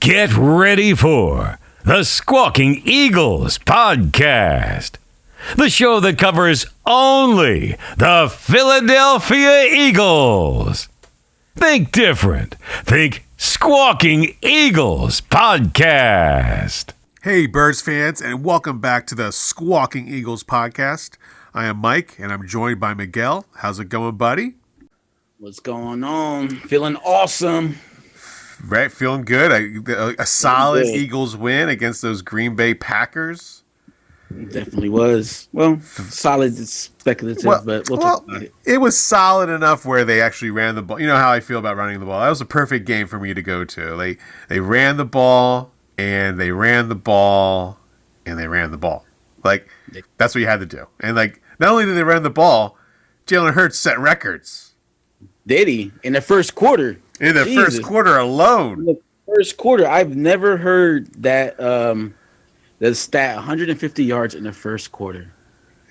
Get ready for the Squawking Eagles podcast, the show that covers only the Philadelphia Eagles. Think different. Think Squawking Eagles podcast. Hey, Birds fans, and welcome back to the Squawking Eagles podcast. I am Mike, and I'm joined by Miguel. How's it going, buddy? What's going on? Feeling awesome. Right, feeling good. A solid Eagles win against those Green Bay Packers. It definitely was. Well, solid is speculative, but we'll talk about it. It was solid enough where they actually ran the ball. You know how I feel about running the ball. That was a perfect game for me to go to. They ran the ball, and they ran the ball, and they ran the ball. That's what you had to do. And, not only did they run the ball, Jalen Hurts set records. Did he? In the first quarter. In the first quarter alone. In the first quarter, I've never heard that the stat 150 yards in the first quarter.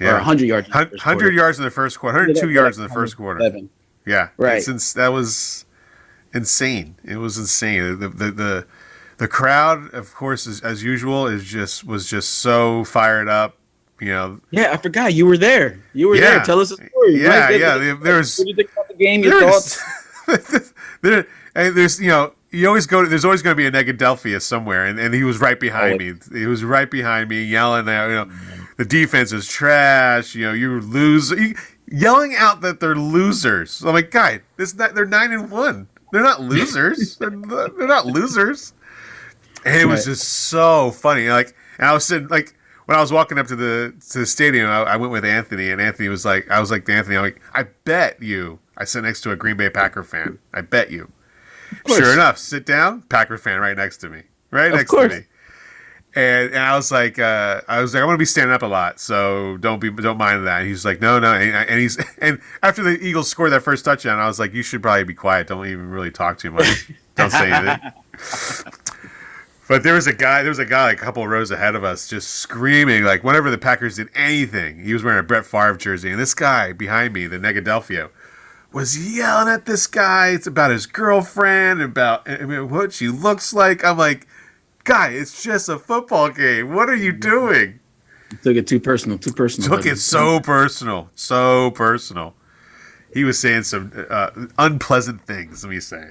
Yeah. Or 100 yards in the first 100 quarter. yards in the first quarter. 102 yards in the first quarter. 7. Yeah. Right. That was insane. It was insane. The crowd, of course, as usual, was just so fired up. You know. Yeah, I forgot you were there. You were there. Tell us a story. Yeah, What did you think about the game? Your thoughts? There's you always go. There's always going to be a Negadelphia somewhere, and he was right behind me. He was right behind me, yelling out, the defense is trash. You lose, yelling out that they're losers. I'm like, guy, they're 9-1. They're not losers. they're not losers. And it was just so funny. And I was sitting when I was walking up to the stadium, I went with Anthony, and Anthony was like, I was like to Anthony, I'm like, I bet you. I sit next to a Green Bay Packer fan. I bet you. Sure enough, sit down, Packer fan right next to me. Right next to me. And I was like, I'm gonna be standing up a lot, so don't mind that. And he's like, no. And after the Eagles scored that first touchdown, I was like, you should probably be quiet. Don't even really talk too much. Don't say anything. But there was a guy a couple of rows ahead of us just screaming, whenever the Packers did anything. He was wearing a Brett Favre jersey, and this guy behind me, the Negadelphia, was yelling at this guy. It's about his girlfriend, about what she looks like. I'm like, guy, it's just a football game. What are you doing? You took it too personal. Took it so personal. He was saying some unpleasant things, let me say.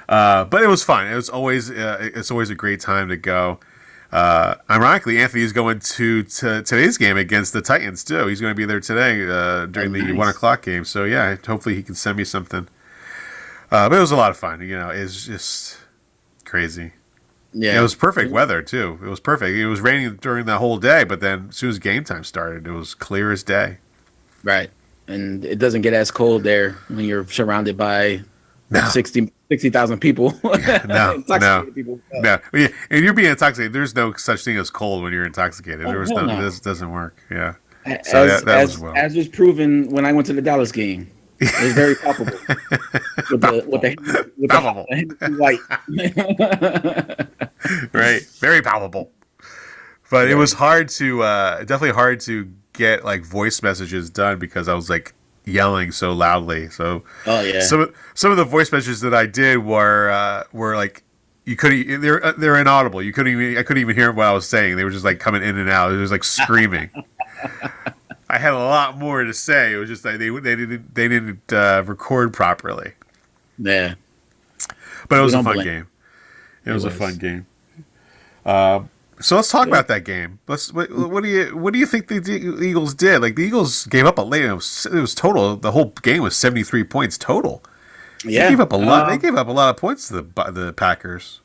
But it was fun. It was always a great time to go. Ironically, Anthony is going to today's game against the Titans too. He's going to be there today during the 1:00 game. So yeah, hopefully he can send me something. But it was a lot of fun. It's just crazy. Yeah, it was perfect weather too. It was perfect. It was raining during the whole day, but then as soon as game time started, it was clear as day. Right, and it doesn't get as cold there when you're surrounded by 60,000 people. No. And you're being intoxicated. There's no such thing as cold when you're intoxicated. This doesn't work. Yeah. As was proven when I went to the Dallas game. It was very palpable. with the white. Right. Very palpable. But it was definitely hard to get voice messages done because I was yelling so loudly. So some of the voice messages that I did were you couldn't, they're inaudible. I couldn't even hear what I was saying. They were just coming in and out. It was screaming. I had a lot more to say. It was just they didn't record properly. Yeah. But it was a fun game. It was a fun game. So let's talk about that game. What do you think the Eagles did? The Eagles gave up a late. It was total. The whole game was 73 points total. Yeah, they gave up a lot. They gave up a lot of points to the Packers.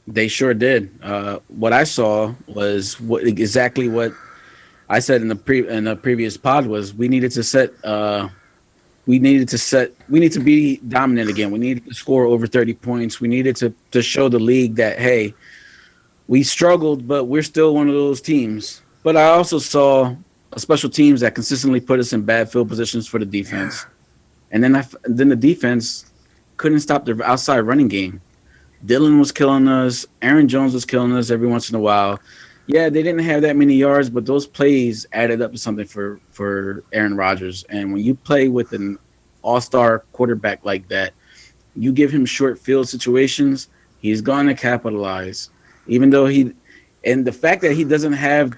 They sure did. What I saw was exactly what I said in the previous pod was we need to be dominant again. We needed to score over 30 points. We needed to show the league that, hey, we struggled, but we're still one of those teams. But I also saw special teams that consistently put us in bad field positions for the defense. And then the defense couldn't stop their outside running game. Dylan was killing us. Aaron Jones was killing us every once in a while. Yeah, they didn't have that many yards, but those plays added up to something for Aaron Rodgers. And when you play with an all-star quarterback like that, you give him short field situations, He's going to capitalize, even though and the fact that he doesn't have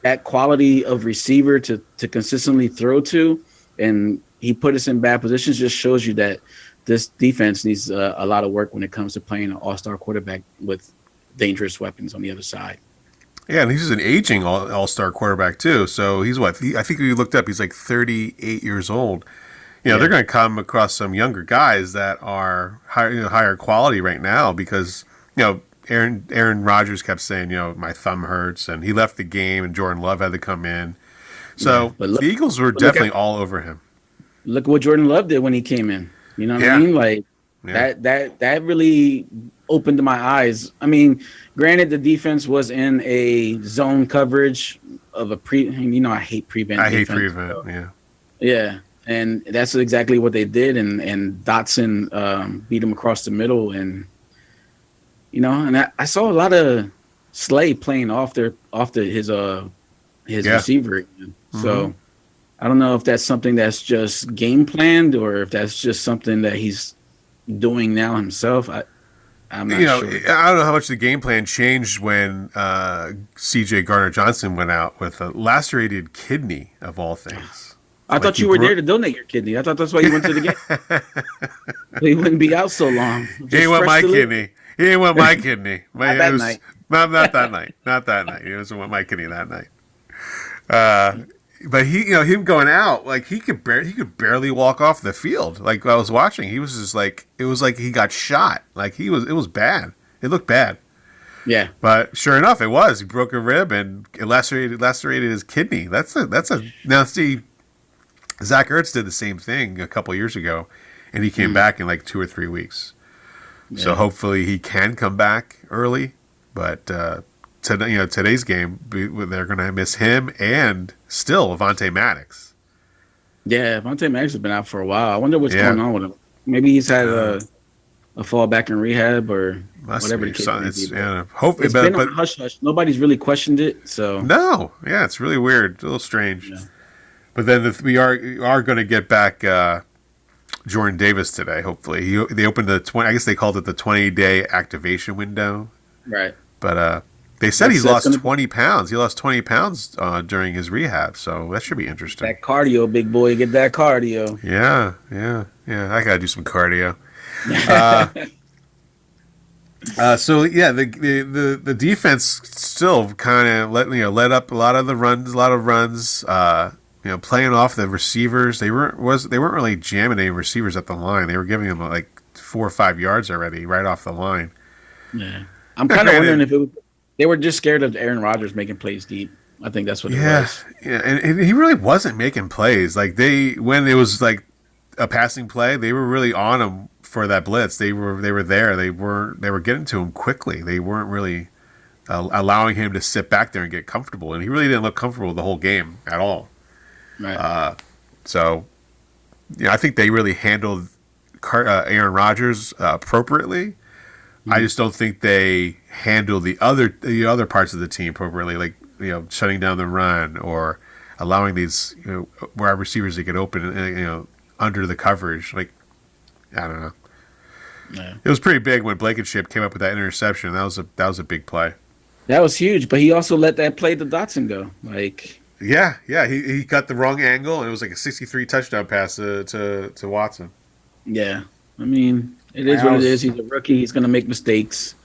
that quality of receiver to consistently throw to, and he put us in bad positions, just shows you that this defense needs a lot of work when it comes to playing an all-star quarterback with dangerous weapons on the other side. Yeah, and he's an aging all-star quarterback too. So he's what? I think we looked up. He's like 38 years old. They're going to come across some younger guys that are higher quality right now because Aaron Rodgers kept saying my thumb hurts, and he left the game, and Jordan Love had to come in. So the Eagles were definitely all over him. Look what Jordan Love did when he came in. You know what I mean? Like that really opened my eyes. I mean, granted, the defense was in a zone coverage of a I hate prevent. I hate prevent. So, yeah, and that's exactly what they did. And Dotson beat him across the middle, and and I saw a lot of Slay playing off his receiver. Mm-hmm. So I don't know if that's something that's just game planned or if that's just something that he's doing now himself. I'm not sure. I don't know how much the game plan changed when C.J. Gardner-Johnson went out with a lacerated kidney, of all things. I thought you were there to donate your kidney. I thought that's why you went to the game. He wouldn't be out so long. He ain't want my kidney. He ain't want my kidney. Not that night. Not that night. Not that night. He doesn't want my kidney that night. But him going out, like he could barely walk off the field. Like I was watching, he was just like, it was like he got shot. Like it was bad. It looked bad. Yeah. But sure enough, it was. He broke a rib and it lacerated his kidney. Now see, Zach Ertz did the same thing a couple years ago, and he came back in like 2 or 3 weeks. Yeah. So hopefully he can come back early. But today's game, they're going to miss him and still Avonte Maddox. Yeah, Avonte Maddox has been out for a while. I wonder what's going on with him. Maybe he's had a fall back in rehab or whatever the case may be. Hopefully, it's been on hush-hush. Nobody's really questioned it. So no, yeah, it's really weird. A little strange. Yeah. But then we are going to get back Jordan Davis today, hopefully. They opened I guess they called it the 20-day activation window. Right. But they said he's lost 20 pounds. He lost 20 pounds during his rehab, so that should be interesting. That cardio, big boy. Get that cardio. Yeah. I got to do some cardio. The defense still kind of let up a lot of runs. Playing off the receivers. They weren't really jamming any receivers at the line. They were giving them like 4 or 5 yards already right off the line. Yeah. I'm kind of wondering if they were just scared of Aaron Rodgers making plays deep. I think that's what it was. Yeah, and he really wasn't making plays. Like when it was like a passing play, they were really on him for that blitz. They were there. They were getting to him quickly. They weren't really allowing him to sit back there and get comfortable. And he really didn't look comfortable the whole game at all. Right. I think they really handled Aaron Rodgers appropriately. I just don't think they handle the other parts of the team appropriately, like shutting down the run or allowing these wide receivers to get open, under the coverage. Like I don't know. Yeah. It was pretty big when Blankenship came up with that interception. That was a big play. That was huge, but he also let that play to Dotson go. Like yeah, he got the wrong angle, and it was like a 63 touchdown pass to Watson. Yeah, I mean. It is what it is. He's a rookie. He's going to make mistakes.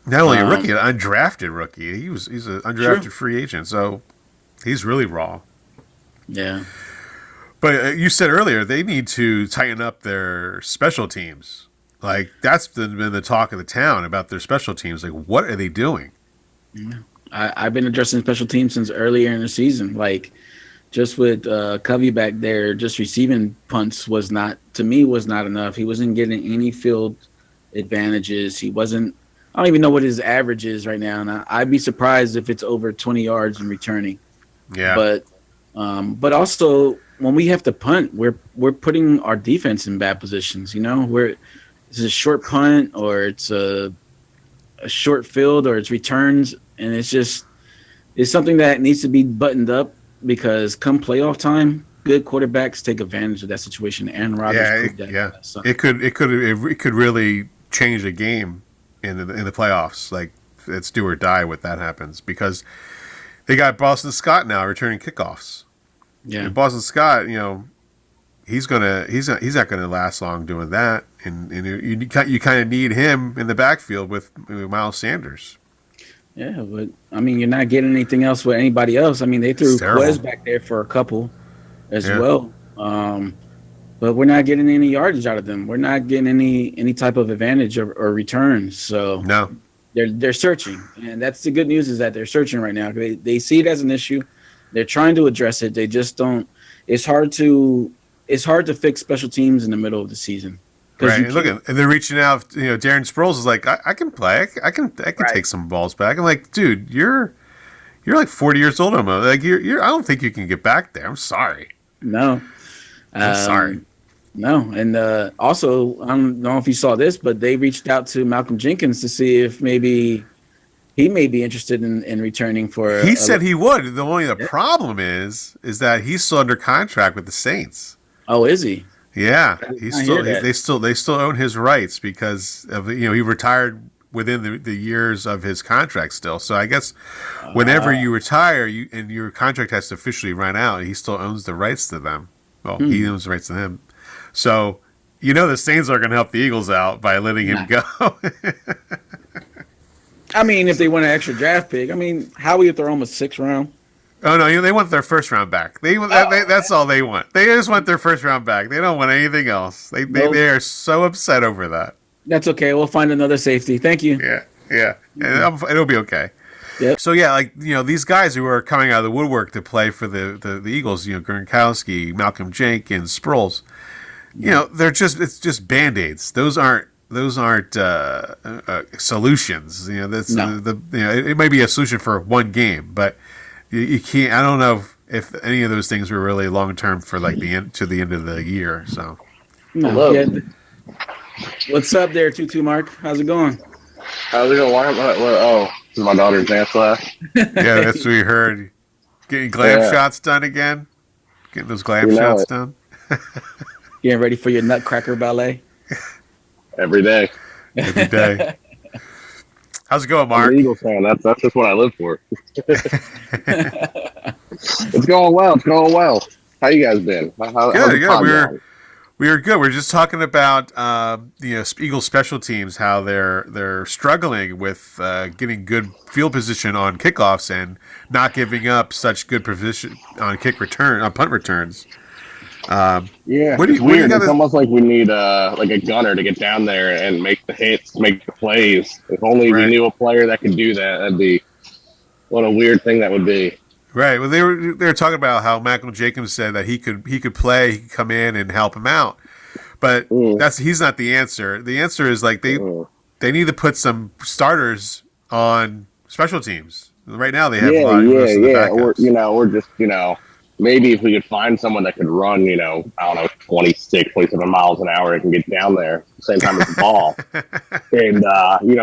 Not only a rookie, an undrafted rookie. He's an undrafted free agent, so he's really raw. Yeah. But you said earlier they need to tighten up their special teams. Like that's been the talk of the town about their special teams. Like what are they doing? Yeah. I've been addressing special teams since earlier in the season. Like just with Covey back there, just receiving punts was not enough. He wasn't getting any field advantages. He wasn't. I don't even know what his average is right now, and I'd be surprised if it's over 20 yards in returning. Yeah. But also when we have to punt, we're putting our defense in bad positions. It's a short punt or it's a short field or it's returns, and it's something that needs to be buttoned up. Because come playoff time, good quarterbacks take advantage of that situation. Aaron Rodgers proved that. Yeah, it could really change the game in the playoffs. Like it's do or die what that happens because they got Boston Scott now returning kickoffs. Yeah, And Boston Scott, he's not gonna last long doing that, and you kind of need him in the backfield with Miles Sanders. yeah, but I mean, you're not getting anything else with anybody else. I mean, they threw Quez back there for a couple as well, but we're not getting any yardage out of them. We're not getting any type of advantage or return. So No, they're searching, and that's the good news is that they're searching right now. They see it as an issue. They're trying to address it. They just don't. It's hard to fix special teams in the middle of the season. right. And they're reaching out. Darren Sproles is like, I can play. I can take some balls back. I'm like, dude, you're like 40 years old. I'm like, you're. I don't think you can get back there. I'm sorry. No, I'm sorry. No, and also, I don't know if you saw this, but they reached out to Malcolm Jenkins to see if maybe he may be interested in returning for. He said he would. The problem is that he's still under contract with the Saints. Oh, is he? Yeah, they still own his rights because of he retired within the years of his contract still. So I guess whenever you retire, and your contract has to officially run out, he still owns the rights to them. Well, he owns the rights to him. So the Saints are going to help the Eagles out by letting him go. I mean, if they want an extra draft pick, I mean, Howie if they're almost 6th round. Oh no, they want their first round back. That's all they want. They just want their first round back. They don't want anything else. They are so upset over that. That's okay. We'll find another safety. Thank you. Yeah. And it'll be okay. Yep. So these guys who are coming out of the woodwork to play for the Eagles, Gronkowski, Malcolm Jenkins, Sproles, it's just band-aids. Those aren't solutions. It may be a solution for one game, but you can't. I don't know if any of those things were really long term for like the end of the year. So, yeah. What's up there, Tutu Mark? How's it going? How's it going? Oh, this is my daughter's dance class. Yeah, that's what we heard. Getting glam shots done again. Getting those glam shots done. Getting ready for your Nutcracker ballet. Every day. Every day. How's it going, Mark? I'm an Eagles fan. That's just what I live for. It's going well. How you guys been? Good. We are good. We're just talking about Eagles special teams, how they're struggling with getting good field position on kickoffs and not giving up such good position on punt returns. It's weird. It's almost like we need like a gunner to get down there and make the hits, make the plays. If only we knew a player that could do that, that'd be what a weird thing that would be. Right. Well, they were talking about how Malcolm Jacobs said that he could play, he could come in and help him out, but he's not the answer. The answer is like they need to put some starters on special teams. Right now they have a lot of backups. Or just maybe if we could find someone that could run, 26, 27 miles an hour and can get down there at the same time as the ball. And,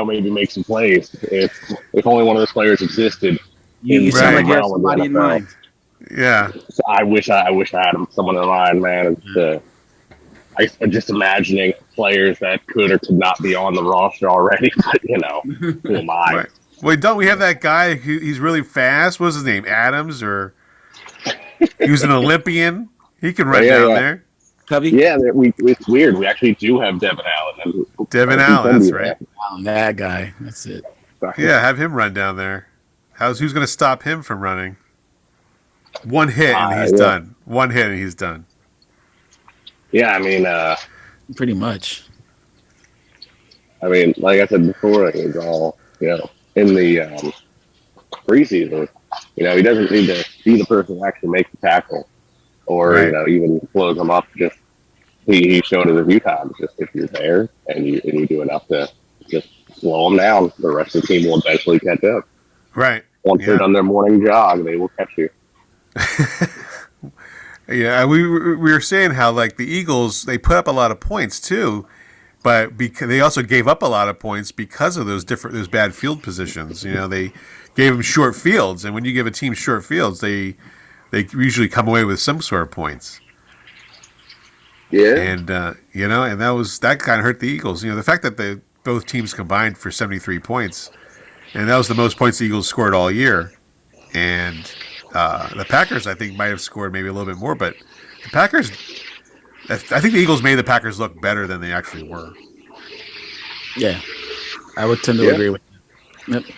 maybe make some plays. If only one of those players existed. You sound like you have somebody in mind. Yeah. So I wish I had someone in mind, man. I'm just imagining players that could or could not be on the roster already. But, who am I? Right. Well, don't we have that guy he's really fast? What's his name? Adams or... He was an Olympian. He can run down there. Cubby? Yeah, it's weird. We actually do have Devin Allen. Devin Allen, that's right. That guy. That's it. Yeah, have him run down there. Who's going to stop him from running? One hit and he's done. One hit and he's done. Yeah, I mean... pretty much. I mean, like I said before, it was all, in the preseason. He doesn't need to be the person to actually make the tackle or, even close him up. Just he showed it a few times. Just if you're there and you do enough to just slow them down, the rest of the team will eventually catch up. Right. Once they're done their morning jog, they will catch you. Yeah, we were saying how, like, the Eagles, they put up a lot of points, too. But they also gave up a lot of points because of those bad field positions. They gave them short fields, and when you give a team short fields, they usually come away with some sort of points. Yeah, and and that kind of hurt the Eagles. The fact that both teams combined for 73 points, and that was the most points the Eagles scored all year. And the Packers, I think, might have scored maybe a little bit more, but the Packers, I think the Eagles made the Packers look better than they actually were. Yeah, I would tend to agree with that. Yep.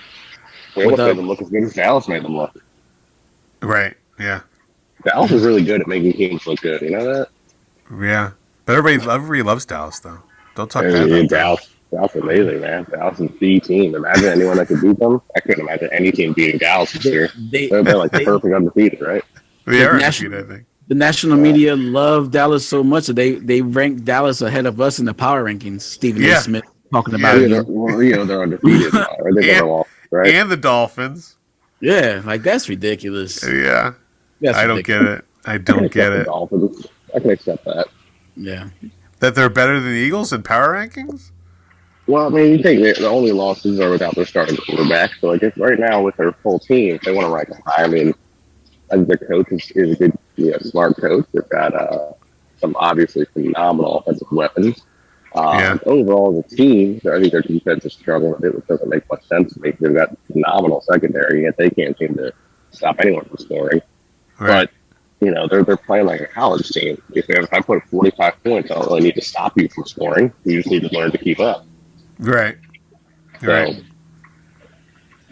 They almost made them look as good as Dallas made them look. Right, yeah. Dallas is really good at making teams look good. You know that? Yeah. But everybody loves Dallas, though. Don't talk bad about Dallas. Dallas is amazing, man. Dallas is the team. Imagine anyone that could beat them. I couldn't imagine any team beating Dallas this year. They're like the perfect undefeated, right? They are undefeated, I think. The national media love Dallas so much that they rank Dallas ahead of us in the power rankings. Stephen A. Smith talking about it. They're undefeated now. Right? They never lost, right? And the Dolphins. Yeah, like that's ridiculous. Yeah. I don't get it. I don't get it. Dolphins. I can accept that. Yeah. That they're better than the Eagles in power rankings? Well, I mean, you think the only losses are without their starting quarterback. So, like, if right now with their full team, if they want to rank them high, I mean, I think their coach is a good, smart coach. They've got some obviously phenomenal offensive weapons. Overall, as a team, I think their defense is struggling a bit, which doesn't make much sense to me. They've got phenomenal secondary, yet they can't seem to stop anyone from scoring. Right. But, they're playing like a college team. If I put 45 points, I don't really need to stop you from scoring. You just need to learn to keep up. Right. Right.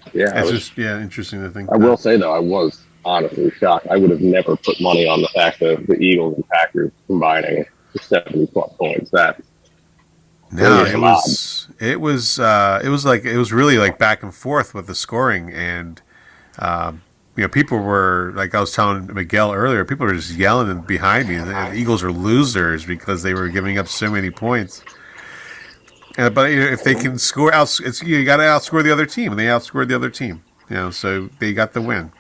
So, yeah. It's interesting to think. I will say, though, I was honestly shocked. I would have never put money on the fact that the Eagles and Packers combining 70-plus points. It was really like back and forth with the scoring, and people were like, I was telling Miguel earlier, people were just yelling behind me. The Eagles are losers because they were giving up so many points. But if they can score, you got to outscore the other team, and they outscored the other team. So they got the win.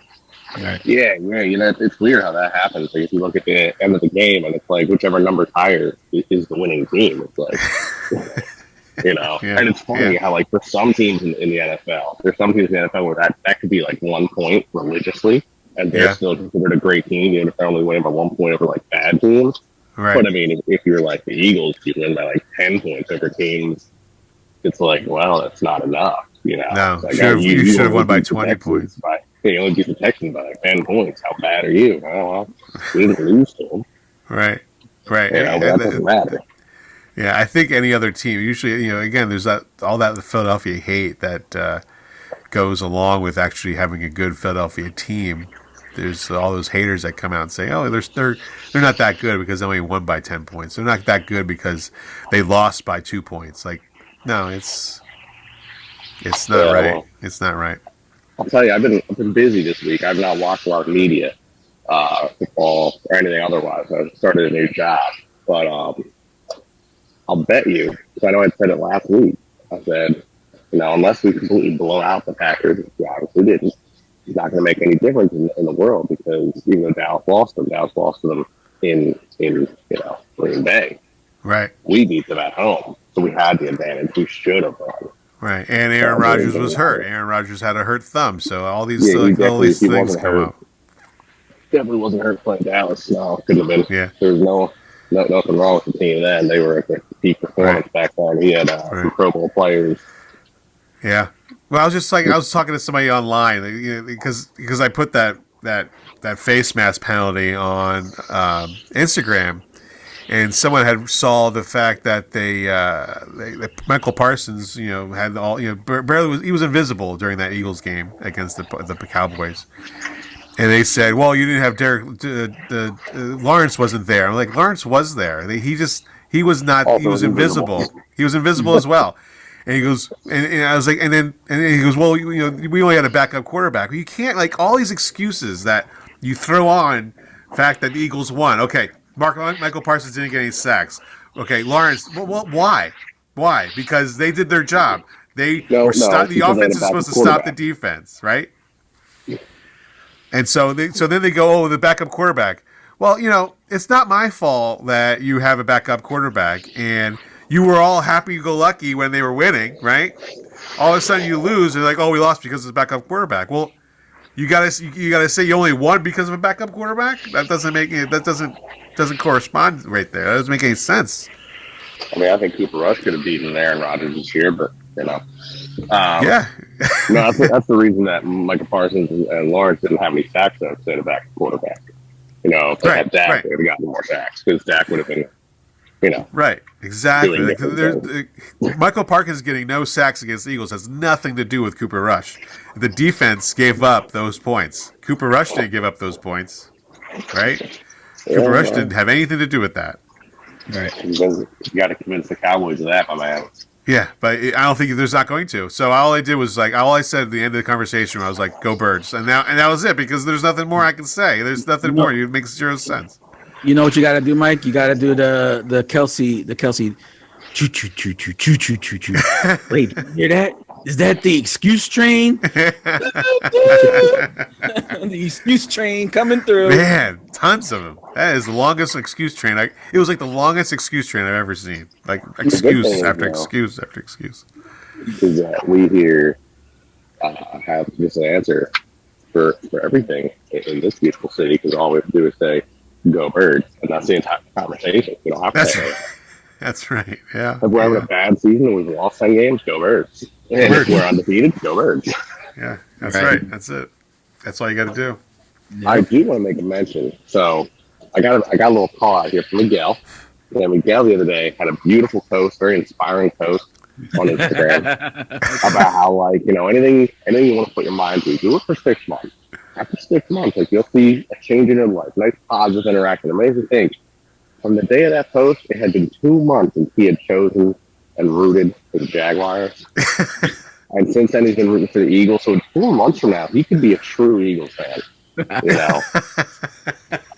Right. Yeah. It's weird how that happens. Like if you look at the end of the game, and it's like whichever number's higher is the winning team. It's like, and it's funny how like for some teams in the NFL, there's some teams in the NFL where that could be like 1 point religiously, and they're still considered a great team, even if they're only winning by 1 point over like bad teams. Right. But I mean, if you're like the Eagles, you win by like 10 points over teams. It's like, well, that's not enough. No, like, you should have won by 20 points. You only beat the Texans by like 10 points. How bad are you? Oh, well, we didn't lose to them. Right. But that doesn't matter. Yeah, I think any other team, usually, again, there's all that Philadelphia hate that goes along with actually having a good Philadelphia team. There's all those haters that come out and say, "Oh, they're not that good because they only won by 10 points. They're not that good because they lost by 2 points." Like, no, it's not right. Well, it's not right. I'll tell you, I've been busy this week. I've not watched a lot of media, football or anything otherwise. I've started a new job, but I'll bet you, because I know I said it last week. I said, unless we completely blow out the Packers, which we obviously didn't, it's not going to make any difference in the world, because even though Dallas lost to them in Green Bay. Right. We beat them at home, so we had the advantage. We should have won. Right, and Aaron Rodgers was hurt. Aaron Rodgers had a hurt thumb, so all these things come up. Definitely wasn't hurt playing Dallas. No, couldn't have been. Yeah. There was nothing wrong with the team then. They were at their peak performance back then. He had some Pro Bowl players. Yeah. Well, I was talking to somebody online because I put that face mask penalty on Instagram. And someone had saw the fact that that Michael Parsons, had all, barely he was invisible during that Eagles game against the Cowboys, and they said, "Well, you didn't have Derek. Lawrence wasn't there." I'm like, Lawrence was there. He was not. He was invisible. He was invisible as well. And he goes, and I was like, and then he goes, "Well, we only had a backup quarterback. You can't like all these excuses that you throw on the fact that the Eagles won. Okay." Michael Parsons didn't get any sacks. Okay, Lawrence. Well, why? Why? Because they did their job. The offense is supposed to stop the defense, right? And so then they go, the backup quarterback. Well, it's not my fault that you have a backup quarterback, and you were all happy-go-lucky when they were winning, right? All of a sudden you lose, and they're like, oh, we lost because of the backup quarterback. Well, you gotta say you only won because of a backup quarterback. That doesn't correspond right there. That doesn't make any sense. I mean, I think Cooper Rush could have beaten Aaron Rodgers this year, but Yeah. no, that's the reason that Michael Parsons and Lawrence didn't have any sacks though, instead of back quarterback. If they had Dak, they would have gotten more sacks because Dak would have been, Right, exactly. doing Like, different Michael Parkins getting no sacks against the Eagles has nothing to do with Cooper Rush. The defense gave up those points. Cooper Rush didn't give up those points, right? Cooper Rush didn't have anything to do with that. Right. You got to convince the Cowboys of that, my man. Yeah, but I don't think there's not going to. So all I did was all I said at the end of the conversation, I was like, "Go Birds," and that was it because there's nothing more I can say. There's nothing more. It makes zero sense. You know what you got to do, Mike? You got to do the Kelsey choo choo choo choo choo choo choo choo. Wait, you hear that? Is that the excuse train? The excuse train coming through. Man, tons of them. That is the longest excuse train. It was like the longest excuse train I've ever seen. Like excuse after excuse after excuse. Is that we here have just an answer for everything in this beautiful city because all we have to do is say "Go Birds," and that's the entire conversation. You don't have to say it. That's right. Yeah. If we're having a bad season and we've lost 10 games, go Birds. And if we're undefeated, go Birds. Yeah, that's right. That's it. That's all you got to do. I do want to make a mention. So I got a little call out here from Miguel. Yeah, Miguel the other day had a beautiful post, very inspiring post on Instagram about how anything you want to put your mind to, do it for 6 months. After 6 months, you'll see a change in your life. Nice positive interaction, amazing things. From the day of that post, it had been 2 months since he had chosen and rooted for the Jaguars. And since then, he's been rooting for the Eagles. So 4 months from now, he could be a true Eagles fan.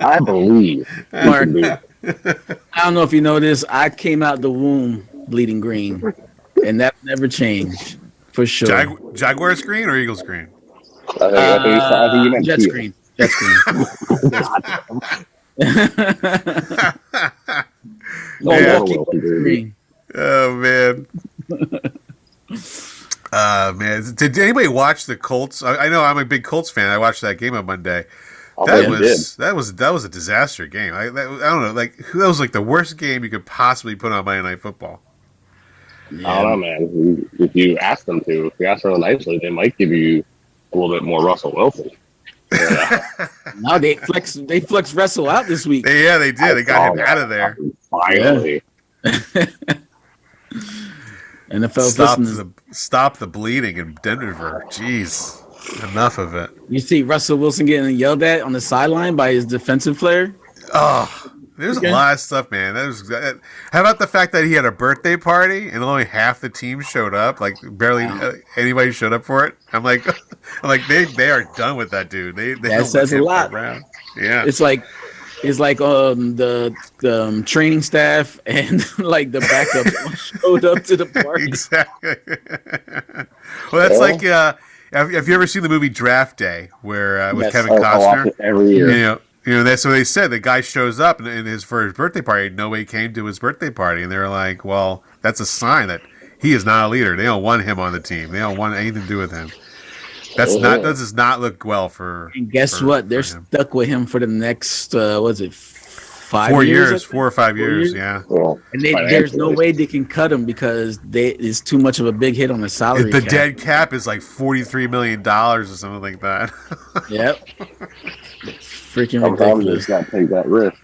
I believe. Mark, I don't know if you know this. I came out the womb bleeding green, and that never changed for sure. Jaguars green or Eagles green? I think you meant Jets teal. green. Jets green. Milwaukee green. Oh man. Man, did anybody watch the Colts? I know I'm a big Colts fan. I watched that game on Monday. That was a disaster game. I don't know, that was like the worst game you could possibly put on Monday Night Football. Yeah. I don't know, man. If you ask them to, if you ask real nicely, they might give you a little bit more Russell Wilson. No, they flexed Russell out this week. Yeah, they did. They got him out of there. Finally. NFL stop the bleeding in Denver. Jeez, enough of it. You see Russell Wilson getting yelled at on the sideline by his defensive player. Oh, there's a lot of stuff, man. How about the fact that he had a birthday party and only half the team showed up? Like barely anybody showed up for it. I'm like they are done with that dude. That says a lot. Around. Yeah, it's like the training staff and like the backup showed up to the party. Exactly. Well, that's like have you ever seen the movie Draft Day where with Kevin Costner? Every year. That's what they said. The guy shows up for his birthday party. Nobody came to his birthday party, and they're like, "Well, that's a sign that he is not a leader. They don't want him on the team. They don't want anything to do with him." That does not look well for. And guess what? They're stuck with him for the next 4 years, 4 or 5 years. Yeah. And there's no way they can cut him because it's too much of a big hit on the salary. The dead cap is like $43 million or something like that. Yep. Freaking ridiculous. ridiculous. Got to take that risk.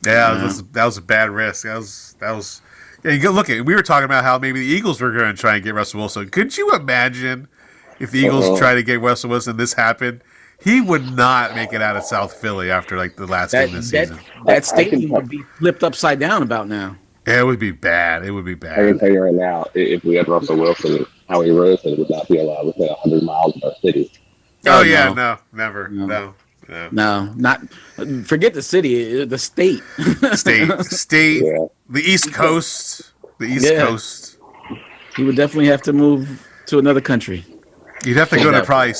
Yeah, that was a bad risk. That was. Yeah, you go look at. We were talking about how maybe the Eagles were going to try and get Russell Wilson. Could you imagine if the Eagles tried to get Russell Wilson? This happened. He would not make it out of South Philly after like the last game of the season. That stadium would be flipped upside down about now. Yeah, it would be bad. It would be bad. I can tell you right now, if we had Russell Wilson, Howie Roseman would not be allowed within 100 miles of our city. Oh yeah, no, never, no. No, not forget the city, the state. State, yeah. The East Coast, Coast. He would definitely have to move to another country. You'd have to go to probably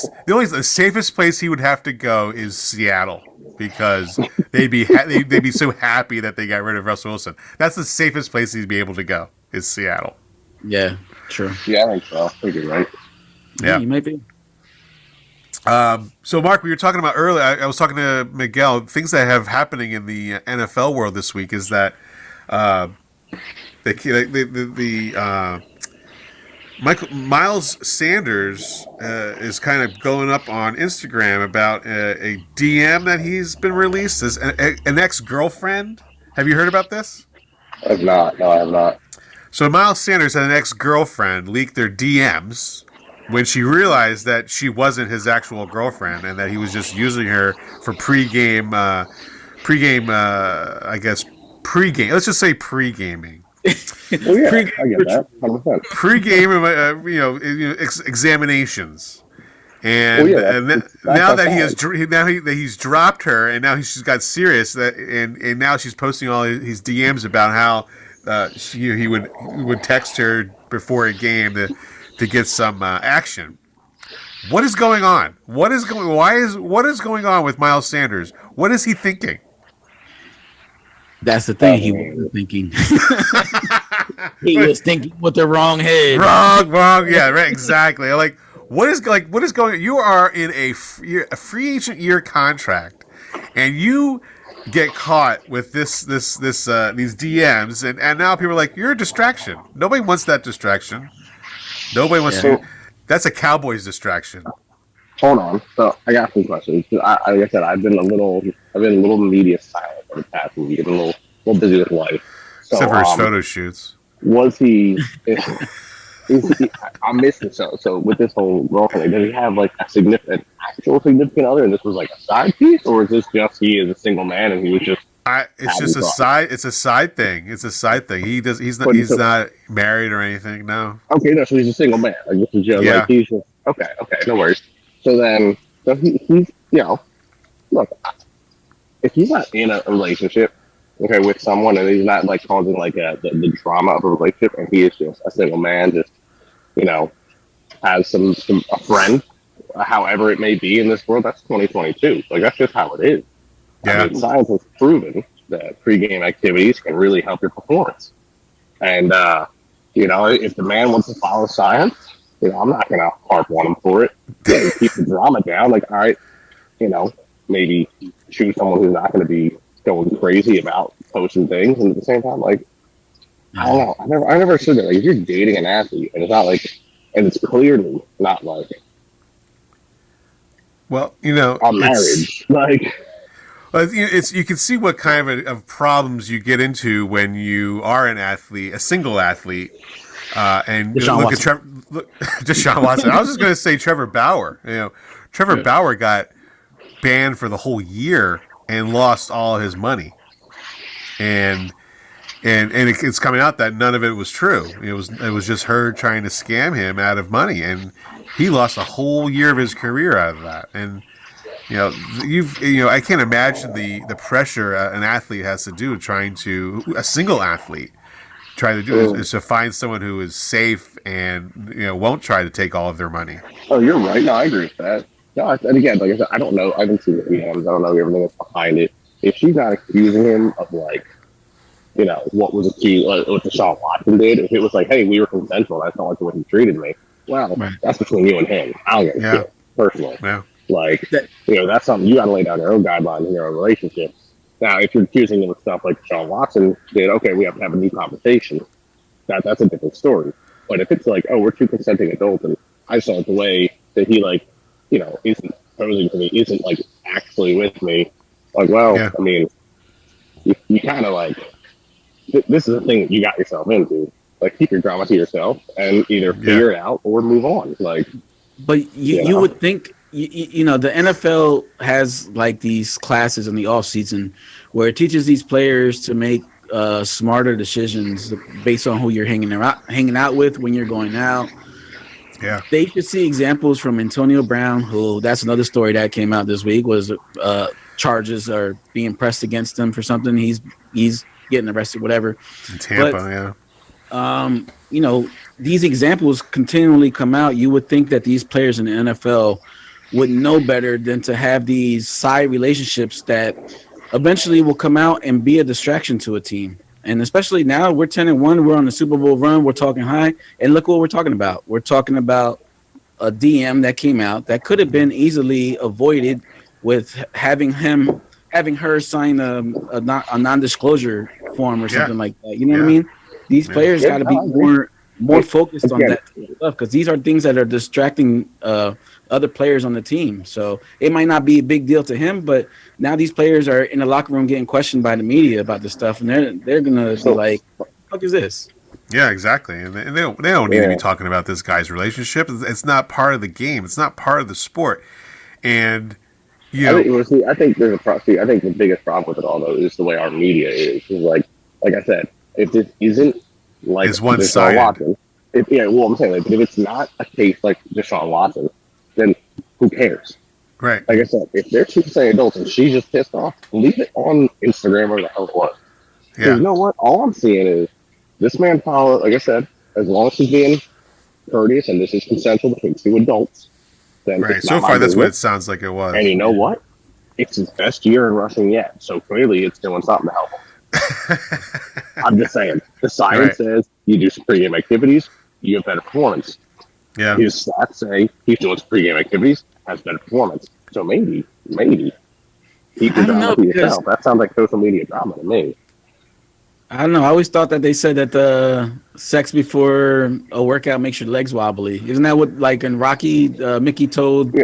the safest place he would have to go is Seattle because they'd be so happy that they got rid of Russell Wilson. That's the safest place he'd be able to go is Seattle. Yeah, true. Yeah, I think so. I think you're right. Yeah, you might be. So, Mark, we were talking about earlier. I was talking to Miguel. Things that have happening in the NFL world this week is that Miles Sanders is kind of going up on Instagram about a DM that he's been released as an ex-girlfriend. Have you heard about this? I have not. No, I have not. So Miles Sanders had an ex-girlfriend leak their DMs when she realized that she wasn't his actual girlfriend and that he was just using her for pregame. I guess pregame. Let's just say pre-gaming. Well, yeah, I get that. 100%. Pre-game, examinations, and, now that he's dropped her, and now she's got serious, and now she's posting all his DMs about how he would text her before a game to get some action. What is going on? What is going on with Miles Sanders? What is he thinking? That's the thing. He wasn't thinking. He was thinking with the wrong head. Wrong. Yeah, right. Exactly. What is going? You are in a free agent year contract, and you get caught with these DMs, and now people are like, you're a distraction. Nobody wants that distraction. Nobody wants to. That's a Cowboys distraction. Hold on. So I got some questions. Like I said, I've been a little media silent for the past week. Getting a little busy with life. So, Except for his photo shoots. Was he? I'm missing so with this whole girlfriend, did he have like a actual significant other, and this was like a side piece, or is this just he is a single man and he was just? It's just a side. It's a side thing. It's a side thing. He's not married or anything. No. Okay, no. So he's a single man. Like this is just like he's just okay. No worries. So then, he's look, if he's not in a relationship, okay, with someone, and he's not like causing like the drama of a relationship, and he is just a single man, just has a friend, however it may be in this world. That's 2022. Like that's just how it is. Yeah. I mean, science has proven that pregame activities can really help your performance, and if the man wants to follow science. I'm not going to harp on him for it. Keep the drama down. Like, all right, maybe choose someone who's not going to be going crazy about posting things. And at the same time, like, I don't know. I never said that. Like, if you're dating an athlete and it's not like, and it's clearly not like, a marriage. You can see what kind of problems you get into when you are an athlete, a single athlete. And look at Deshaun Watson. I was just going to say Trevor Bauer. Trevor Bauer got banned for the whole year and lost all his money. And it's coming out that none of it was true. It was just her trying to scam him out of money, and he lost a whole year of his career out of that. And I can't imagine the pressure an athlete has to do a single athlete. Try to do is to find someone who is safe and won't try to take all of their money. Oh, you're right. No, I agree with that. No, and again, like I said, I don't know. I haven't seen the DMs. I don't know everything that's behind it. If she's not accusing him of what was accused, what Deshaun Watson did, if it was like, hey, we were consensual, that's not like the way he treated me. Well, that's between you and him. I don't get it personally. Yeah. That's something you got to lay down your own guidelines in your own relationship. Now, if you're accusing him of stuff like Deshaun Watson did, okay, we have to have a new conversation. That's a different story. But if it's like, oh, we're two consenting adults, and I saw the way that he isn't posing to me, isn't like actually with me. Like, well, I mean, you kind of this is the thing that you got yourself into. Like, keep your drama to yourself and either figure it out or move on. But you would think. The NFL has like these classes in the off season where it teaches these players to make smarter decisions based on who you're hanging out with when you're going out. Yeah, they should see examples from Antonio Brown, who that's another story that came out this week was charges are being pressed against him for something. He's getting arrested, whatever. In Tampa, these examples continually come out. You would think that these players in the NFL would know better than to have these side relationships that eventually will come out and be a distraction to a team. And especially now we're 10-1, we're on the Super Bowl run, we're talking high, and look what we're talking about. We're talking about a DM that came out that could have been easily avoided with having her sign a non-disclosure form or something like that. You know what I mean? These players got to be I agree. more focused on Again, that stuff because these are things that are distracting other players on the team. So it might not be a big deal to him, but now these players are in the locker room getting questioned by the media about this stuff, and they're gonna be so like, "What the fuck is this?" Yeah, exactly. And they don't need to be yeah. talking about this guy's relationship. It's not part of the game. It's not part of the sport. And you I know, think, well, see, I think there's a see, I think the biggest problem with it all though is the way our media is. Is like I said, if this isn't like it's one Deshaun sided. Watson, well, I'm saying, like, but if it's not a case like Deshaun Watson, then who cares? Right. Like I said, if they're two saying adults and she's just pissed off, leave it on Instagram or the hell it was. Because Yeah. you know what? All I'm seeing is this man followed. Like I said, as long as he's being courteous and this is consensual between two adults, then Right. it's So not my far, that's what it business. sounds like it was. And you know what? It's his best year in rushing yet. So clearly it's doing something to help him. I'm just saying. The science says you do some pregame activities, you have better performance. Yeah. His stats say he's doing some pregame activities, has better performance. So maybe, keep the I don't know, drama to because yourself. That sounds like social media drama to me. I don't know. I always thought that they said that the sex before a workout makes your legs wobbly. Isn't that what, like in Rocky, Mickey told? Yeah.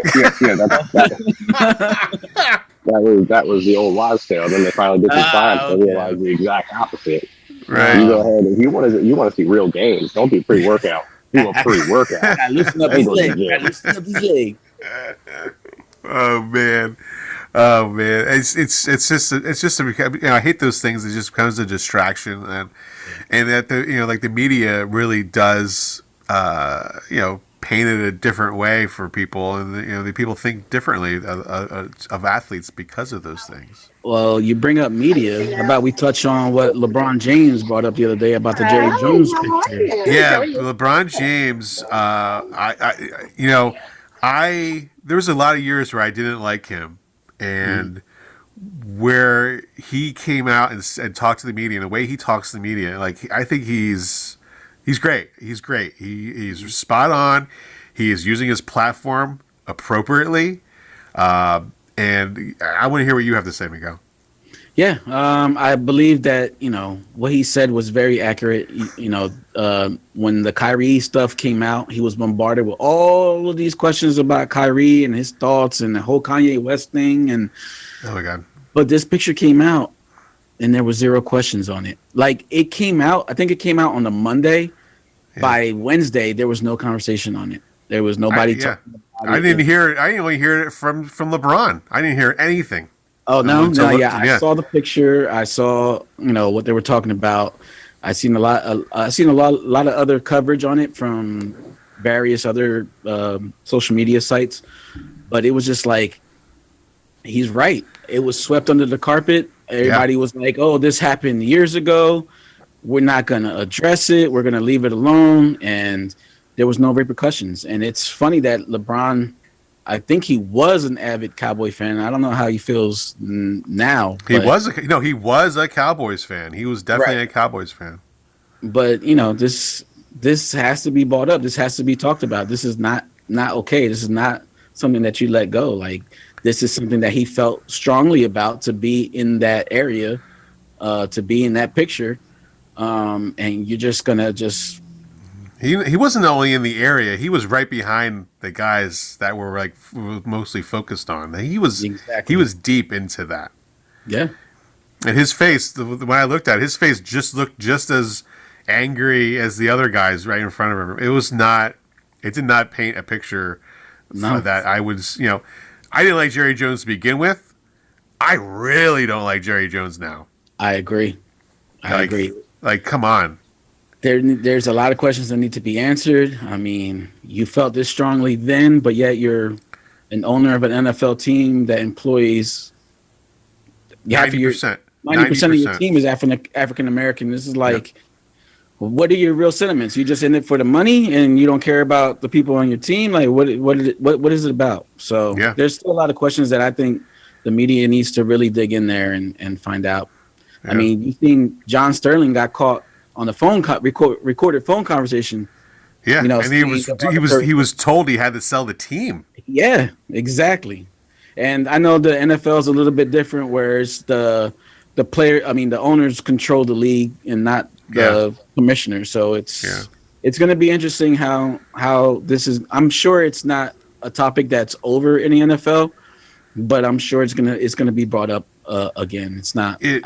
That was the old wives' tale. Then they finally did some science and realized the exact opposite. Right. You go ahead and if you want to see real games, don't do pre-workout. Do a pre-workout. I loosen up Then his go to the leg. gym. Loosen up his leg. Oh man. Oh man. It's just I hate those things. It just becomes a distraction, and that the media really does paint it a different way for people, and the people think differently of athletes because of those things. Well, you bring up media. How about we touch on what LeBron James brought up the other day about the Jerry Jones picture? Yeah, LeBron James. There was a lot of years where I didn't like him, and where he came out and talked to the media, and the way he talks to the media, like I think he's great. He's great. He's spot on. He is using his platform appropriately, and I want to hear what you have to say, Miguel. Yeah, I believe that what he said was very accurate. When the Kyrie stuff came out, he was bombarded with all of these questions about Kyrie and his thoughts and the whole Kanye West thing. And oh my God! But this picture came out, and there was zero questions on it. Like it came out, I think it came out on the Monday. Yeah. By Wednesday, there was no conversation on it. There was nobody talking about it. I didn't hear it. I didn't only hear it from LeBron. I didn't hear anything. Oh no! I saw the picture. I saw what they were talking about. I seen a lot of other coverage on it from various other social media sites, but it was just like he's right. It was swept under the carpet. Everybody was like, "Oh, this happened years ago. We're not gonna address it. We're gonna leave it alone." And there was no repercussions. And it's funny that LeBron, I think he was an avid Cowboy fan. I don't know how he feels now. He was a Cowboys fan. He was definitely a Cowboys fan. But this has to be brought up. This has to be talked about. This is not okay. This is not something that you let go. Like this is something that he felt strongly about, to be in that area, to be in that picture, and you're just gonna just. He wasn't only in the area; he was right behind the guys that were like mostly focused on. He was deep into that. Yeah, and his face, when I looked at it, his face, just looked just as angry as the other guys right in front of him. It did not paint a picture that I was. I didn't like Jerry Jones to begin with. I really don't like Jerry Jones now. I agree. I agree. Like, come on. There's a lot of questions that need to be answered. I mean, you felt this strongly then, but yet you're an owner of an NFL team that employs 90%. 90% of your team is African American. This is like, what are your real sentiments? You just in it for the money, and you don't care about the people on your team. Like, what is it about? So there's still a lot of questions that I think the media needs to really dig in there and find out. Yeah. I mean, you seen John Sterling got caught on the phone recorded phone conversation. Yeah, and he was told he had to sell the team. Yeah, exactly. And I know the NFL is a little bit different, whereas the owners control the league and not the commissioner. So it's going to be interesting how this is. I'm sure it's not a topic that's over in the NFL, but I'm sure it's gonna be brought up again. It's not. It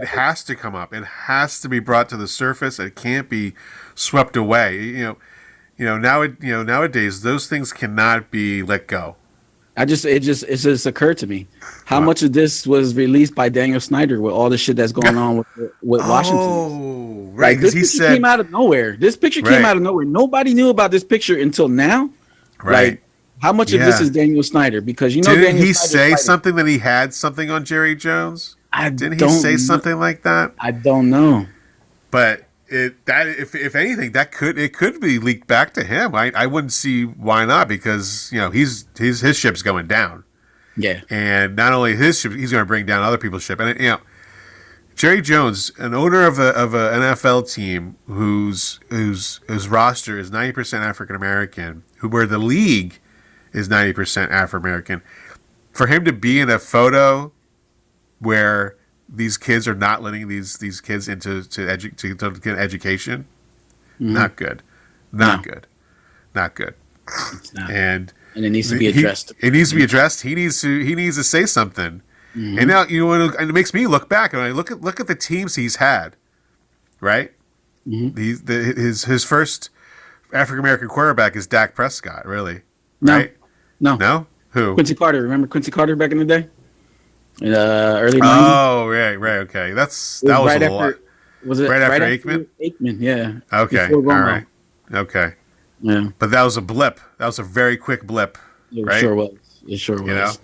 has to come up. It has to be brought to the surface. It can't be swept away. Nowadays those things cannot be let go. It just occurred to me how much of this was released by Daniel Snyder with all the shit that's going on with Washington. Oh, right. Like, this picture came out of nowhere. This picture came out of nowhere. Nobody knew about this picture until now. Right. Like, how much of this is Daniel Snyder? Because didn't Daniel he Snyder's say something that he had something on Jerry Jones? Didn't he say something like that? I don't know. But if anything, it could be leaked back to him. I wouldn't see why not, because his ship's going down. Yeah. And not only his ship, he's going to bring down other people's ship. And Jerry Jones, an owner of an NFL team whose roster is 90% African American, where the league is 90% African American, for him to be in a photo where these kids are not letting these kids to get an education, not good, not good. It's not. And it needs to be addressed. It needs to be addressed. He needs to say something. And now and it makes me look back, and I look at the teams he's had, right? His first African American quarterback is Dak Prescott, really, right? No. Who? Quincy Carter. Remember Quincy Carter back in the day? In early 90s? Oh, right, okay. That was right a lot. Was it right after Aikman? Aikman, yeah. Okay, all right. Okay. Yeah. But that was a blip. That was a very quick blip, right? It sure was.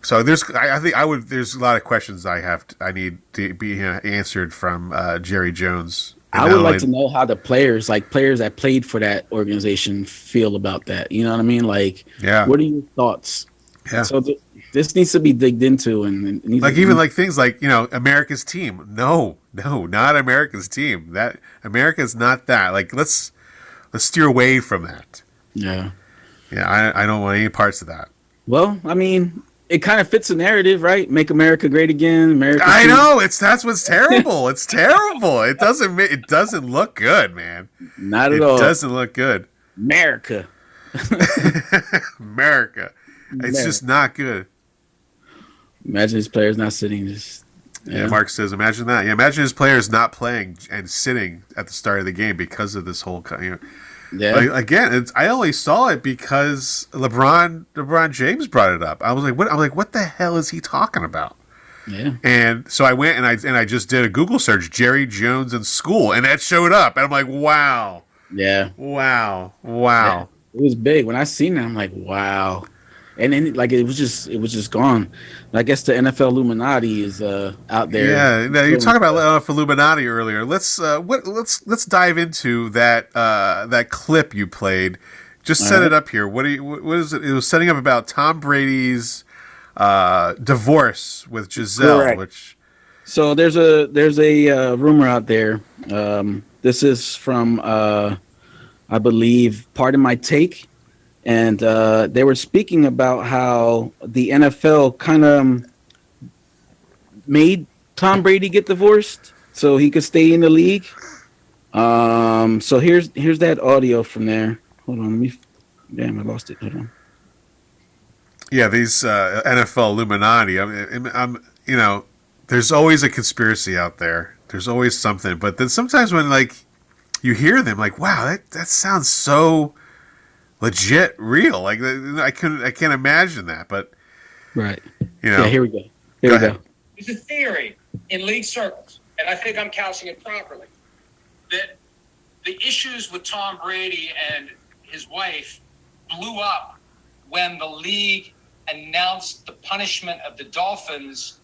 So there's there's a lot of questions I need to be answered from Jerry Jones. I would like to know how the players that played for that organization feel about that. You know what I mean? Like, what are your thoughts? Yeah. So this needs to be digged into, and things like America's team. No, not America's team. That America's not that. Like, let's steer away from that. Yeah. Yeah, I don't want any parts of that. Well, I mean, it kind of fits the narrative, right? Make America great again. I know that's what's terrible. It's terrible. It doesn't look good, man. Not at all. It doesn't look good. America. It's just not good. Imagine his players not sitting. Mark says, imagine that. Yeah, imagine his players not playing and sitting at the start of the game because of this whole. Yeah. But again, I only saw it because LeBron James brought it up. I was like, what? I'm like, what the hell is he talking about? Yeah. And so I went and I just did a Google search, Jerry Jones in school, and that showed up, and I'm like, wow. Yeah. Wow. Yeah. It was big when I seen it. I'm like, wow. And then it was just gone. I guess the NFL Illuminati is out there. Yeah, now you talked about Illuminati earlier. Let's dive into that clip you played. Just set it up here. What is it? It was setting up about Tom Brady's divorce with Giselle. Correct. So there's a rumor out there. This is from I believe Pardon My Take. And they were speaking about how the NFL kind of made Tom Brady get divorced so he could stay in the league. So here's that audio from there. Hold on, I lost it. Hold on. Yeah, these NFL Illuminati. I'm there's always a conspiracy out there. There's always something. But then sometimes when you hear them, wow, that sounds so legit real. I can't imagine that, but right. Yeah, here we go. Here we go. There's a theory in league circles, and I think I'm couching it properly, that the issues with Tom Brady and his wife blew up when the league announced the punishment of the Dolphins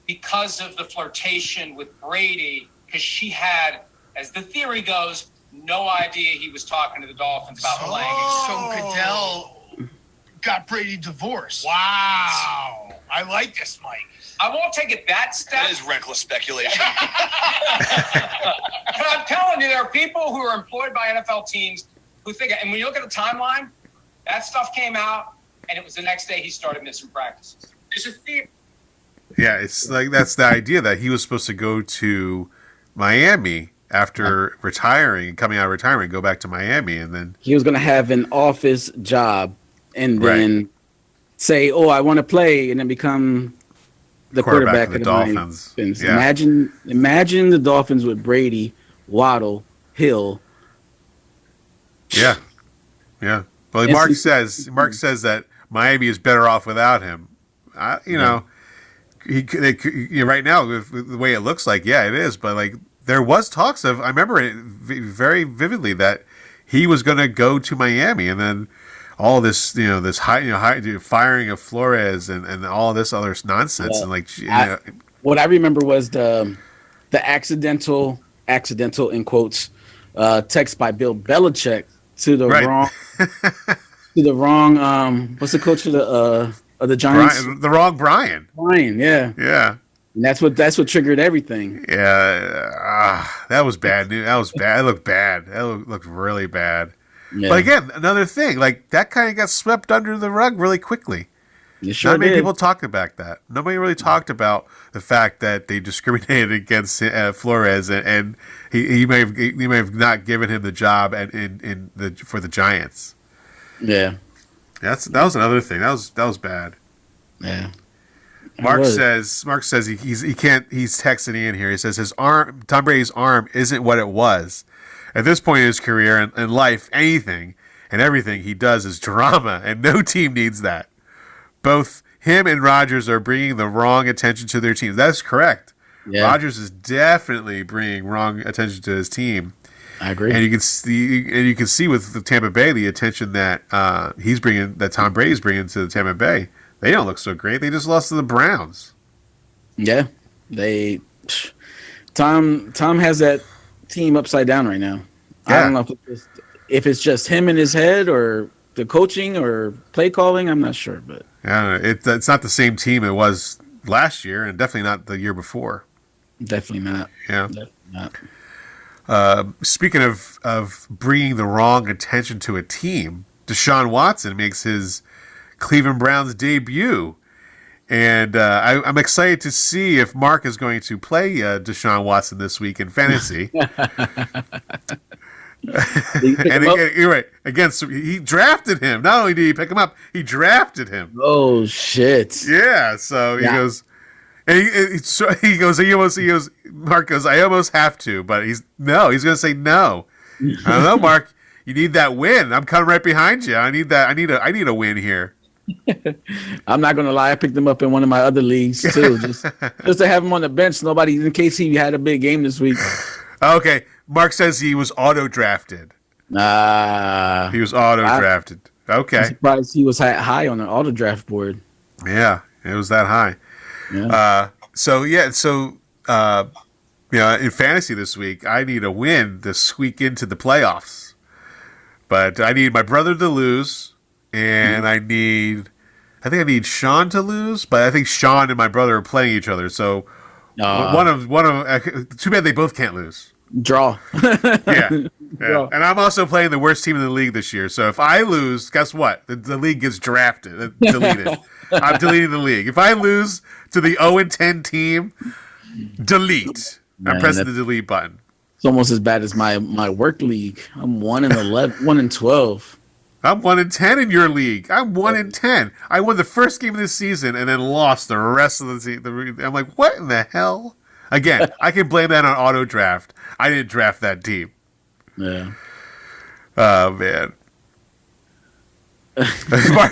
because of the flirtation with Brady, because she had, as the theory goes, no idea he was talking to the Dolphins about playing. So Goodell got Brady divorced. Wow. I like this, Mike. I won't take it that step. That is reckless speculation. But I'm telling you, there are people who are employed by NFL teams who think, and when you look at the timeline, that stuff came out, and it was the next day he started missing practices. There's a theory. Yeah, it's like that's the idea that he was supposed to go to Miami after retiring, coming out of retirement, go back to Miami, and then He was going to have an office job and Right. then say, "Oh, I want to play," and then become the quarterback of the of the Miami Dolphins. Dolphins. Yeah, Imagine the Dolphins with Brady, Waddle, Hill. yeah, yeah. Well, Mark says that Miami is better off without him. You know, right now with the way it looks like, yeah, it is. But like there was talks of, I remember it very vividly that he was going to go to Miami, and then all this, this firing of Flores and all this other nonsense, and like, What I remember was the accidental in quotes text by Bill Belichick to the Right. wrong what's the coach of the Giants? the wrong Brian. Brian, yeah. Yeah. And that's what triggered everything. Yeah, that was bad news. That was bad. It looked bad. That looked really bad. Yeah. But again, another thing, like that kind of got swept under the rug really quickly. It sure Not many did. people talked about that. Nobody really talked about the fact that they discriminated against Flores, and he may have not given him the job for the Giants. Yeah. That was another thing. That was bad. Yeah. Mark It was. says he can't. He's texting in here. He says Tom Brady's arm isn't what it was. At this point in his career and life, anything and everything he does is drama, and no team needs that. Both him and Rodgers are bringing the wrong attention to their teams. That's correct. Yeah. Rodgers is definitely bringing wrong attention to his team, I agree. and you can see with the Tampa Bay the attention that that Tom Brady's bringing to the Tampa Bay. They don't look so great. They just lost to the Browns. Yeah. Tom has that team upside down right now. Yeah. I don't know if it's just him in his head or the coaching or play calling. I'm not sure, but Yeah, it's not the same team it was last year, and definitely not the year before. definitely not. Yeah. Definitely not. Speaking of bringing the wrong attention to a team, Deshaun Watson makes his Cleveland Browns debut, and I'm excited to see if Mark is going to play Deshaun Watson this week in fantasy. And again, you're right. Again, so he drafted him. Not only did he pick him up, he drafted him. Oh shit! Yeah. So he Yeah. goes, and he goes. Mark goes, I almost have to, but he's going to say no. I don't know, Mark. You need that win. I'm coming right behind you. I need that. I need a win here. I'm not gonna lie. I picked him up in one of my other leagues too, just to have him on the bench. Nobody, in case he had a big game this week. Okay. Mark says he was auto drafted. Nah, He was auto drafted. I'm Okay. surprised he was high on the auto draft board. Yeah, it was that high. Yeah. So in fantasy this week, I need a win to squeak into the playoffs. But I need my brother to lose, and I think I need Sean to lose. But I think Sean and my brother are playing each other, so one of too bad they both can't lose. Draw. Yeah. Draw. And I'm also playing the worst team in the league this year. So if I lose, guess what? The league gets deleted. I'm deleting the league. If I lose to the 0-10 team, delete. I'm Man, pressing the delete button. It's almost as bad as my work league. I'm 1-11, 1-12. I'm 1-10 in your league. I'm 1-10. I won the first game of this season and then lost the rest of the season. I'm like, what in the hell? Again, I can blame that on auto draft. I didn't draft that team. Yeah. Oh man.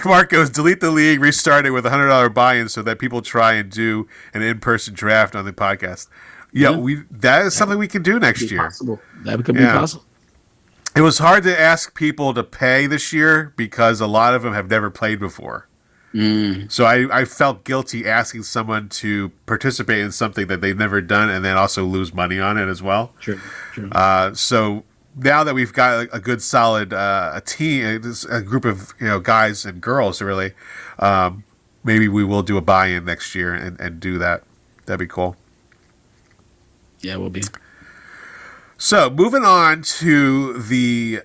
Mark goes, delete the league, restart it with $100 buy-in so that people try and do an in-person draft on the podcast. Yeah, that is something we can do next year. Possible. That could be possible. It was hard to ask people to pay this year because a lot of them have never played before. So I felt guilty asking someone to participate in something that they've never done and then also lose money on it as well. True. So now that we've got a good solid a team, a group of guys and girls really, maybe we will do a buy-in next year and do that. That'd be cool. Yeah, we'll be. So moving on to the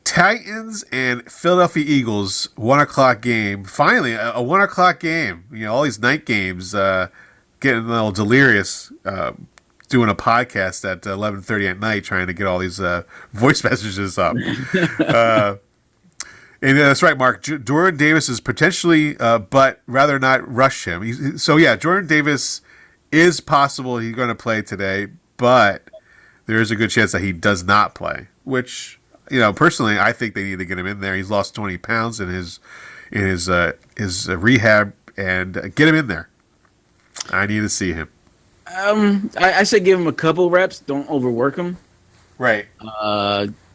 Titans and Philadelphia Eagles 1:00 game. Finally, a 1:00 game. All these night games. getting a little delirious doing a podcast at 11:30 at night, trying to get all these voice messages up. And that's right, Mark. Jordan Davis is potentially, but rather not rush him. So yeah, Jordan Davis is possible he's going to play today, but there is a good chance that he does not play. Which, personally, I think they need to get him in there. He's lost 20 pounds in his rehab, and get him in there. I need to see him. I say give him a couple reps. Don't overwork him. Right.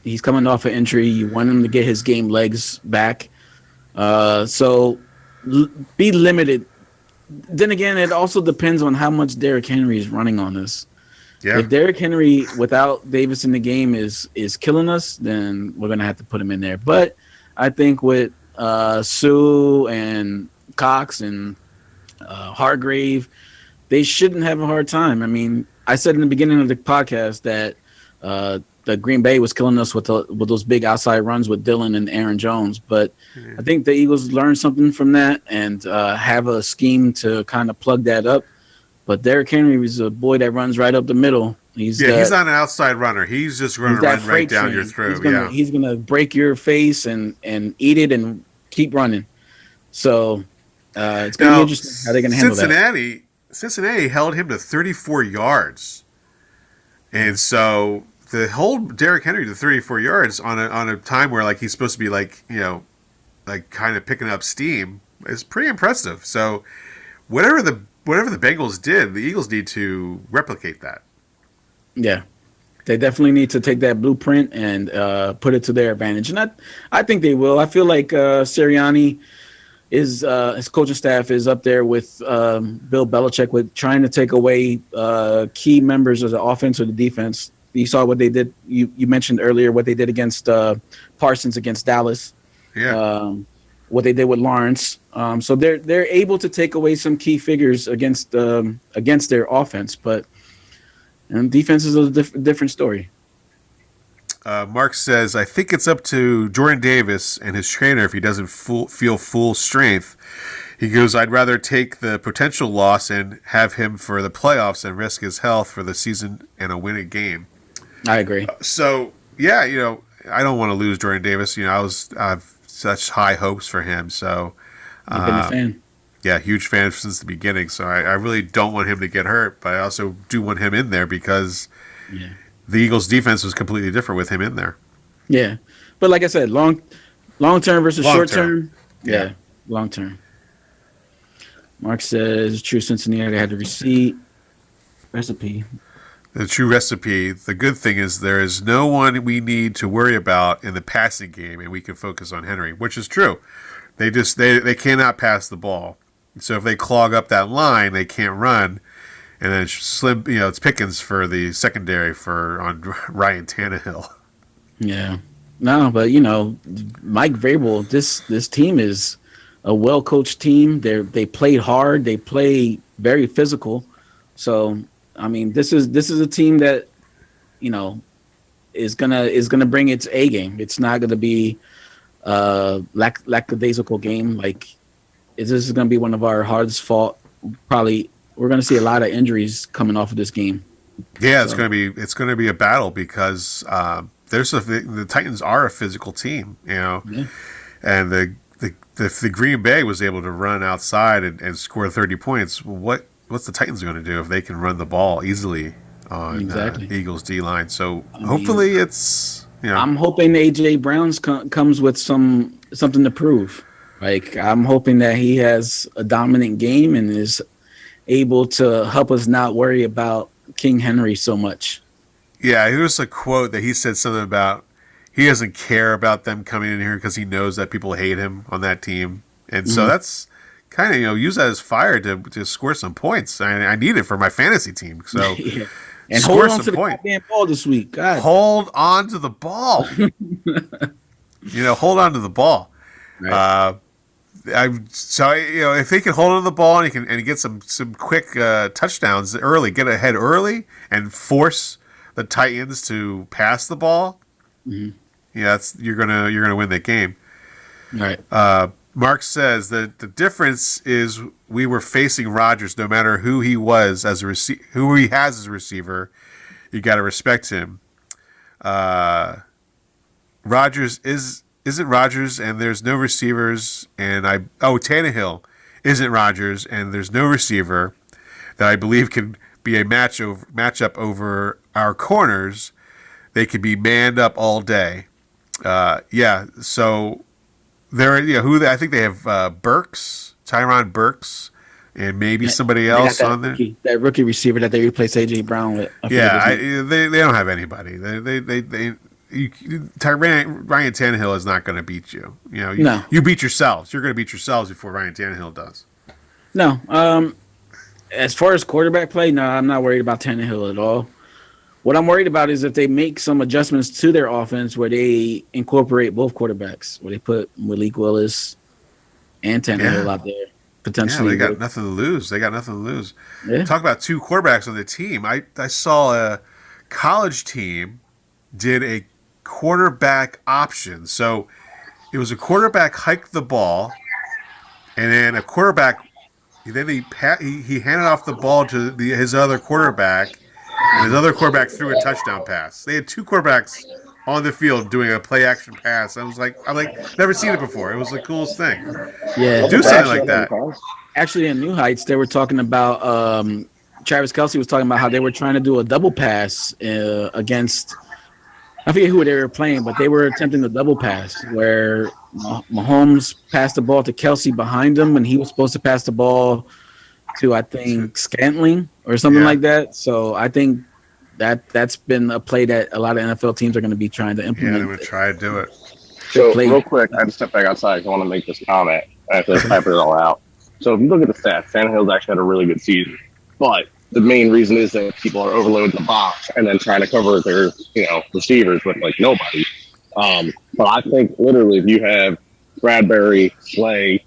He's coming off an injury. You want him to get his game legs back. So be limited. Then again, it also depends on how much Derrick Henry is running on this. Yeah. If Derrick Henry without Davis in the game is killing us, then we're gonna have to put him in there. But I think with Sue and Cox and Hargrave, they shouldn't have a hard time. I mean, I said in the beginning of the podcast that the Green Bay was killing us with those big outside runs with Dillon and Aaron Jones. But I think the Eagles learned something from that and have a scheme to kind of plug that up. But Derrick Henry is a boy that runs right up the middle. He's not an outside runner. He's just going to run right down your throat. He's gonna break your face and eat it and keep running. So it's going to be interesting how they're going to handle that. Cincinnati held him to 34 yards. And so to hold Derrick Henry to 34 yards on a time where he's supposed to be kind of picking up steam is pretty impressive. So whatever the Bengals did, the Eagles need to replicate that. Yeah. They definitely need to take that blueprint and put it to their advantage. And I think they will. I feel like Sirianni his coaching staff is up there with Bill Belichick with trying to take away key members of the offense or the defense. You saw what they did. You mentioned earlier what they did against Parsons against Dallas. Yeah. What they did with Lawrence. So they're able to take away some key figures against their offense, but defense is a different story. Mark says, I think it's up to Jordan Davis and his trainer if he doesn't feel full strength. He goes, I'd rather take the potential loss and have him for the playoffs and risk his health for the season and a winning game. I agree. So, yeah, I don't want to lose Jordan Davis. I've such high hopes for him. So, you've been a fan. Yeah, huge fan since the beginning. So I really don't want him to get hurt, but I also do want him in there because the Eagles' defense was completely different with him in there. Yeah, but like I said, long term versus short term. Yeah, long term. Mark says, "True Cincinnati had the recipe." The true recipe. The good thing is there is no one we need to worry about in the passing game, and we can focus on Henry, which is true. They cannot pass the ball, so if they clog up that line, they can't run, and then it's Pickens for the secondary on Ryan Tannehill. Yeah, no, but Mike Vrabel. This team is a well coached team. They played hard. They play very physical. So I mean, this is a team that is gonna bring its A game. It's not gonna be lackadaisical game. This is gonna be one of our hardest fought. Probably we're gonna see a lot of injuries coming off of this game. Yeah, it's gonna be a battle because the Titans are a physical team, and the Green Bay was able to run outside and score 30 points. What's the Titans going to do if they can run the ball easily on the Eagles D line? So hopefully it's I'm hoping AJ Brown's comes with something to prove. I'm hoping that he has a dominant game and is able to help us not worry about King Henry so much. Yeah, here's a quote that he said something about he doesn't care about them coming in here because he knows that people hate him on that team, and so that's kind of use that as fire to score some points. I need it for my fantasy team. So and hold on to the goddamn ball this week. God. Hold on to the ball. Hold on to the ball. Right. If he can hold on to the ball and he get some quick touchdowns early, get ahead early, and force the Titans to pass the ball. Mm-hmm. Yeah, you're gonna win that game. Right. Mark says that the difference is we were facing Rodgers. No matter who he was as a who he has as a receiver, you got to respect him. Rodgers isn't Rodgers, and there's no receivers. And Tannehill isn't Rodgers, and there's no receiver that I believe can be a matchup over our corners. They could be manned up all day. So there, I think they have Burks, Tyron Burks, and maybe somebody else on there. That rookie receiver that they replaced AJ Brown with. They don't have anybody. Ryan Tannehill is not going to beat you. No. You beat yourselves. You're going to beat yourselves before Ryan Tannehill does. No. As far as quarterback play, no, I'm not worried about Tannehill at all. What I'm worried about is if they make some adjustments to their offense where they incorporate both quarterbacks, where they put Malik Willis and Tannehill out there potentially. Yeah, they got nothing to lose. Yeah. Talk about two quarterbacks on the team. I saw a college team did a quarterback option. So it was a quarterback hiked the ball, and then a quarterback. Then he handed off the ball to his other quarterback, and his other quarterback threw a touchdown pass. They had two quarterbacks on the field doing a play action pass. I'm never seen it before. It was the coolest thing. Yeah, do something like that. Actually, in New Heights, they were talking about Travis Kelce was talking about how they were trying to do a double pass against. I forget who they were playing, but they were attempting a double pass where Mahomes passed the ball to Kelce behind him, and he was supposed to pass the ball to, I think, Scantling or something like that. So I think that's been a play that a lot of NFL teams are going to be trying to implement. Yeah, they're going to try to do it. So real quick, I had to step back outside. I want to make this comment after I type it all out. So if you look at the stats, Tannehill's actually had a really good season, but the main reason is that people are overloading the box and then trying to cover their, receivers with nobody. But I think literally if you have Bradbury, Slay,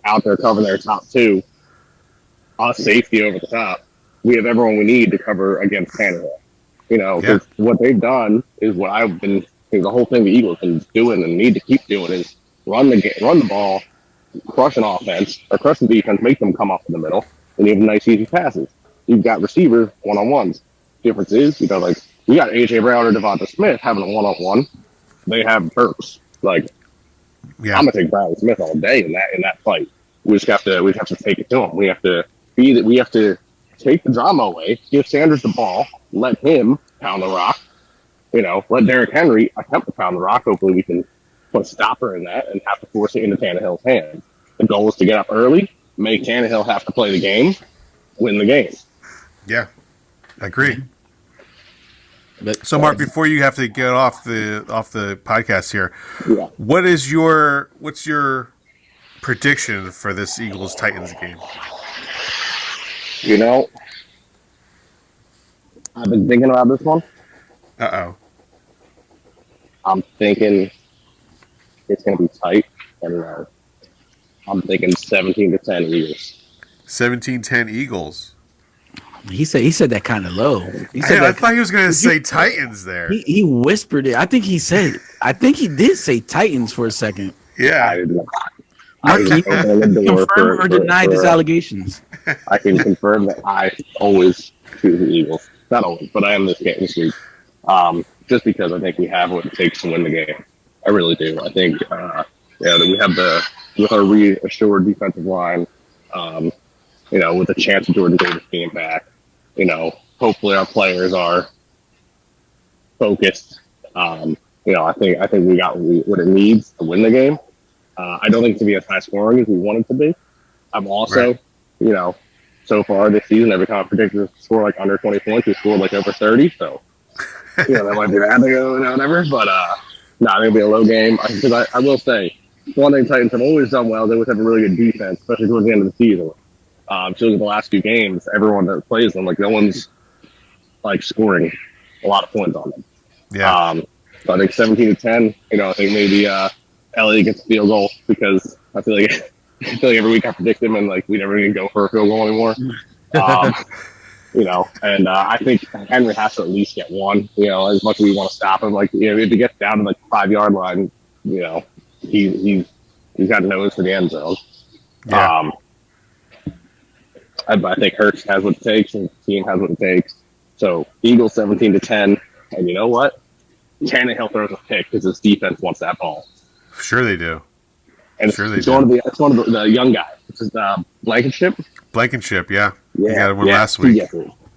out there covering their top two, us safety over the top, we have everyone we need to cover against Tannehill. Because what they've done is what I've been, the whole thing the Eagles been doing and need to keep doing is run the ball, crush an offense, or crush the defense, make them come up in the middle, and you have nice easy passes. You've got receivers one-on-ones. Difference is, we got AJ Brown or Devonta Smith having a one-on-one. They have Burks. I'm gonna take Brown Smith all day in that fight. We have to take it to him. We have to take the drama away, give Sanders the ball, let him pound the rock. Let Derrick Henry attempt to pound the rock. Hopefully we can put a stopper in that and have to force it into Tannehill's hands. The goal is to get up early, make Tannehill have to play the game, win the game. Yeah, I agree. So, Mark, before you have to get off the podcast here, what's your prediction for this Eagles-Titans game? I've been thinking about this one. Uh-oh. I'm thinking it's going to be tight, and I'm thinking 17-10 Eagles. 17-10 Eagles. He said that kind of low. I thought he was going to say Titans there. He whispered it. I think he did say Titans for a second. Yeah. Mark, can you confirm or deny these allegations? I can confirm that I always choose the Eagles. Not always, but I am this week. Just because I think we have what it takes to win the game. I really do. I think that we have with our reassured defensive line, with a chance of Jordan Davis being back, hopefully our players are focused. I think we got what it needs to win the game. I don't think it's going to be as high scoring as we want it to be. I'm also, so far this season, every time I predicted to score under 20 points, we scored over 30. So, that might be bad, whatever. But, no, I think it'll be a low game. Because I will say, one thing Titans have always done well, they always have a really good defense, especially towards the end of the season. So in the last few games, everyone that plays them, no one's scoring a lot of points on them. Yeah. So I think 17-10. I think maybe Elliott gets a field goal because I feel like every week I predict him and we never even go for a field goal anymore. And I think Henry has to at least get one. As much as we want to stop him, if he gets down to the 5-yard line, he's He's got nose for the end zone. Yeah. I think Hurts has what it takes, and the team has what it takes. So Eagles 17-10, and you know what? Tannehill throws a pick because his defense wants that ball, Sure they do. and Sure they it's do. one of the young guys. It's Blankenship. Blankenship, yeah. Yeah, He got one yeah, last week. Gets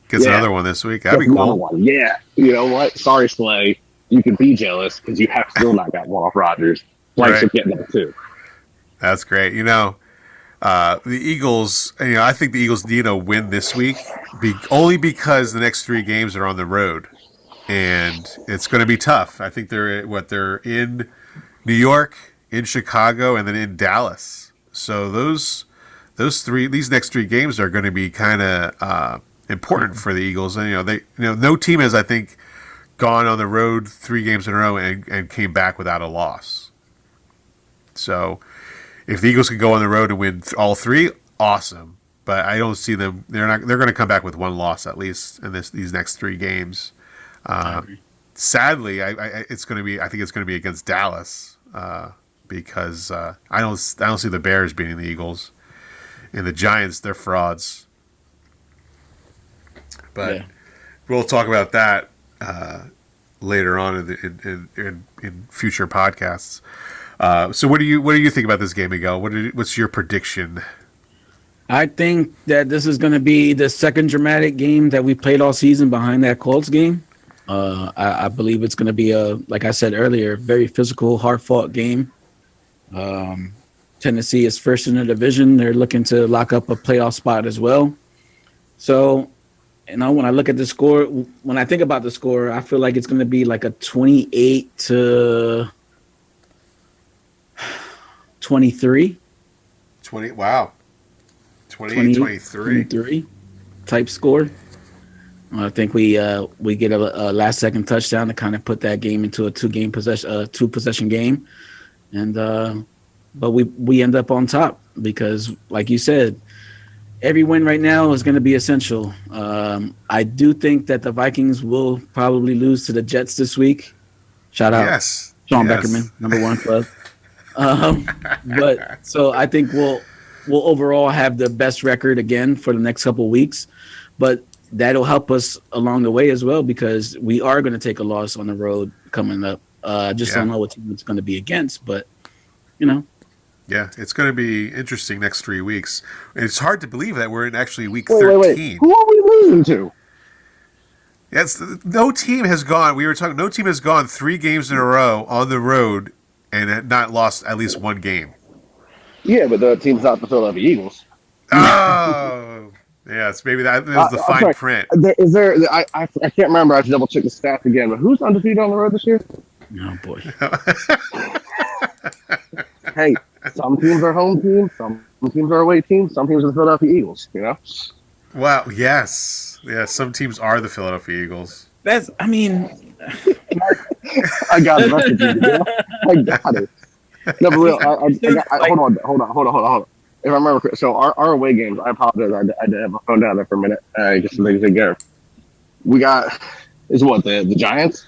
Gets another one this week. That'd be another cool. one. Yeah, you know what? Sorry, Slay. You can be jealous because you have still not got one off Rodgers. Blankenship getting number 2. That's great. The Eagles, I think the Eagles need a win this week, only because the next 3 games are on the road, and it's going to be tough. I think they're in New York, in Chicago, and then in Dallas. So these next 3 games are going to be kind of important for the Eagles. And no team has, I think, gone on the road 3 games in a row and came back without a loss. So if the Eagles can go on the road and win all 3, awesome. But I don't see them. They're going to come back with 1 loss at least in these next 3 games. Sadly, I think it's going to be against Dallas because I don't see the Bears beating the Eagles, and the Giants, they're frauds. But we'll talk about that later on in future podcasts. So what do you think about this game, Miguel? What's your prediction? I think that this is going to be the second dramatic game that we played all season behind that Colts game. I believe it's going to be like I said earlier, very physical, hard-fought game. Tennessee is first in the division. They're looking to lock up a playoff spot as well. So, when I look at the score, when I think about the score, I feel like it's going to be like a 28-23. 23 type score. I think we get a last second touchdown to kind of put that game into a two possession game, and but we end up on top because, like you said, every win right now is going to be essential. I do think that the Vikings will probably lose to the Jets this week. Shout out Sean Beckerman, number 1 club. But so I think we'll overall have the best record again for the next couple of weeks, but that'll help us along the way as well because we are going to take a loss on the road coming up. Don't know what team it's going to be against, but Yeah, it's going to be interesting next 3 weeks. It's hard to believe that we're in actually week 13. Wait. Who are we losing to? Yes, no team has gone. No team has gone 3 games in a row on the road and had not lost at least 1 game. Yeah, but the team's not the Philadelphia Eagles. Oh, yes, maybe that was the fine print. Is there? I can't remember. I have to double check the stats again. But who's undefeated on the road this year? Oh boy. Hey, some teams are home teams, some teams are away teams, some teams are the Philadelphia Eagles. Wow. Yes. Some teams are the Philadelphia Eagles. I got it. I got it. No, but real. Hold on. If I remember, so our away games. I apologize. I did have my phone down there for a minute. Just so things didn't go. We got the Giants,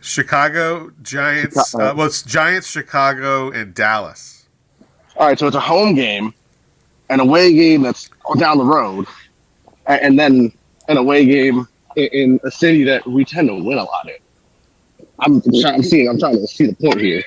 Chicago Giants. It's Giants, Chicago, and Dallas. All right, so it's a home game, an away game that's down the road, and then an away game in a city that we tend to win a lot in. I'm trying to see the point here.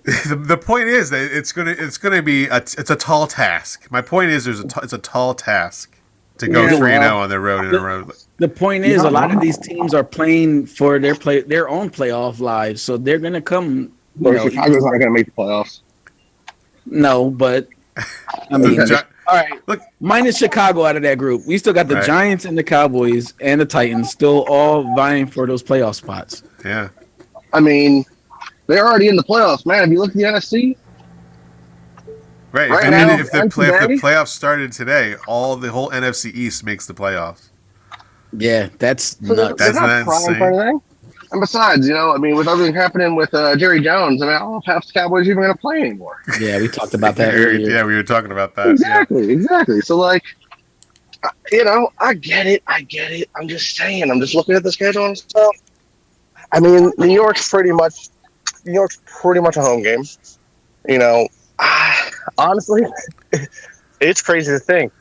The point is that it's gonna be a tall task. My point is it's a tall task to go 3-0 on the road in a row. The point is, a lot of these teams are playing for their own playoff lives, so they're gonna come. Chicago's not gonna make the playoffs. No, but I mean, all right. Look, minus Chicago out of that group, we still got the Giants and the Cowboys and the Titans still all vying for those playoff spots. Yeah, I mean, they're already in the playoffs, man. Have you looked at the NFC? Right. If the playoffs started today, the whole NFC East makes the playoffs. Yeah, that's nuts. That's not insane. And besides, with everything happening with Jerry Jones, I don't know if half the Cowboys are even going to play anymore. Yeah, we talked about that earlier. Yeah, we were talking about that. Exactly. So, I get it. I'm just saying. I'm just looking at the schedule and stuff. I mean, New York's pretty much a home game. You know, honestly, it's crazy to think.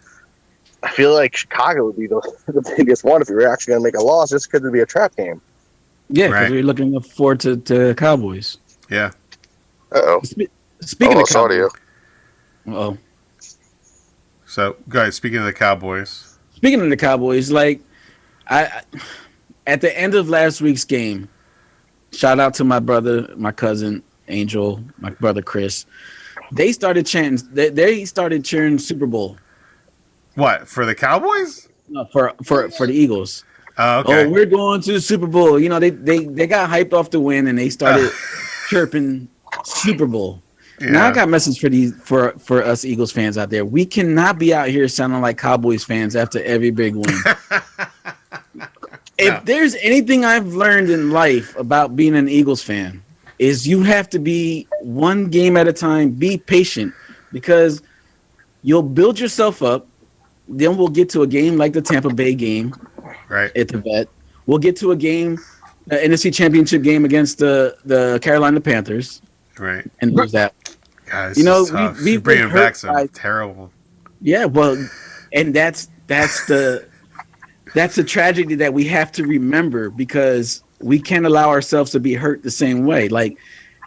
I feel like Chicago would be the biggest one if we were actually going to make a loss, just because it'd be a trap game. Yeah, because Right. we're looking forward to Cowboys. Yeah. Uh-oh. Speaking of Lost audio. Cowboys, So, guys, speaking of the Cowboys, speaking of the Cowboys, like I at the end of last week's game, shout out to my brother, my cousin Angel, my brother Chris. They started chanting. They started cheering Super Bowl what, for the Cowboys? for the Eagles. Oh, okay. Oh, we're going to the Super Bowl. You know, they got hyped off the win and they started chirping Super Bowl. Yeah. Now I got a message for us Eagles fans out there. We cannot be out here sounding like Cowboys fans after every big win. If there's anything I've learned in life about being an Eagles fan, is you have to be one game at a time, be patient, because you'll build yourself up. Then we'll get to a game like the Tampa Bay game Right. at the vet. We'll get to a game, NFC Championship game against the Carolina Panthers, Right. and lose that. Guys, You know, we've we've bringing been back hurt some by- terrible. Yeah, well, and that's the tragedy that we have to remember, because we can't allow ourselves to be hurt the same way. Like,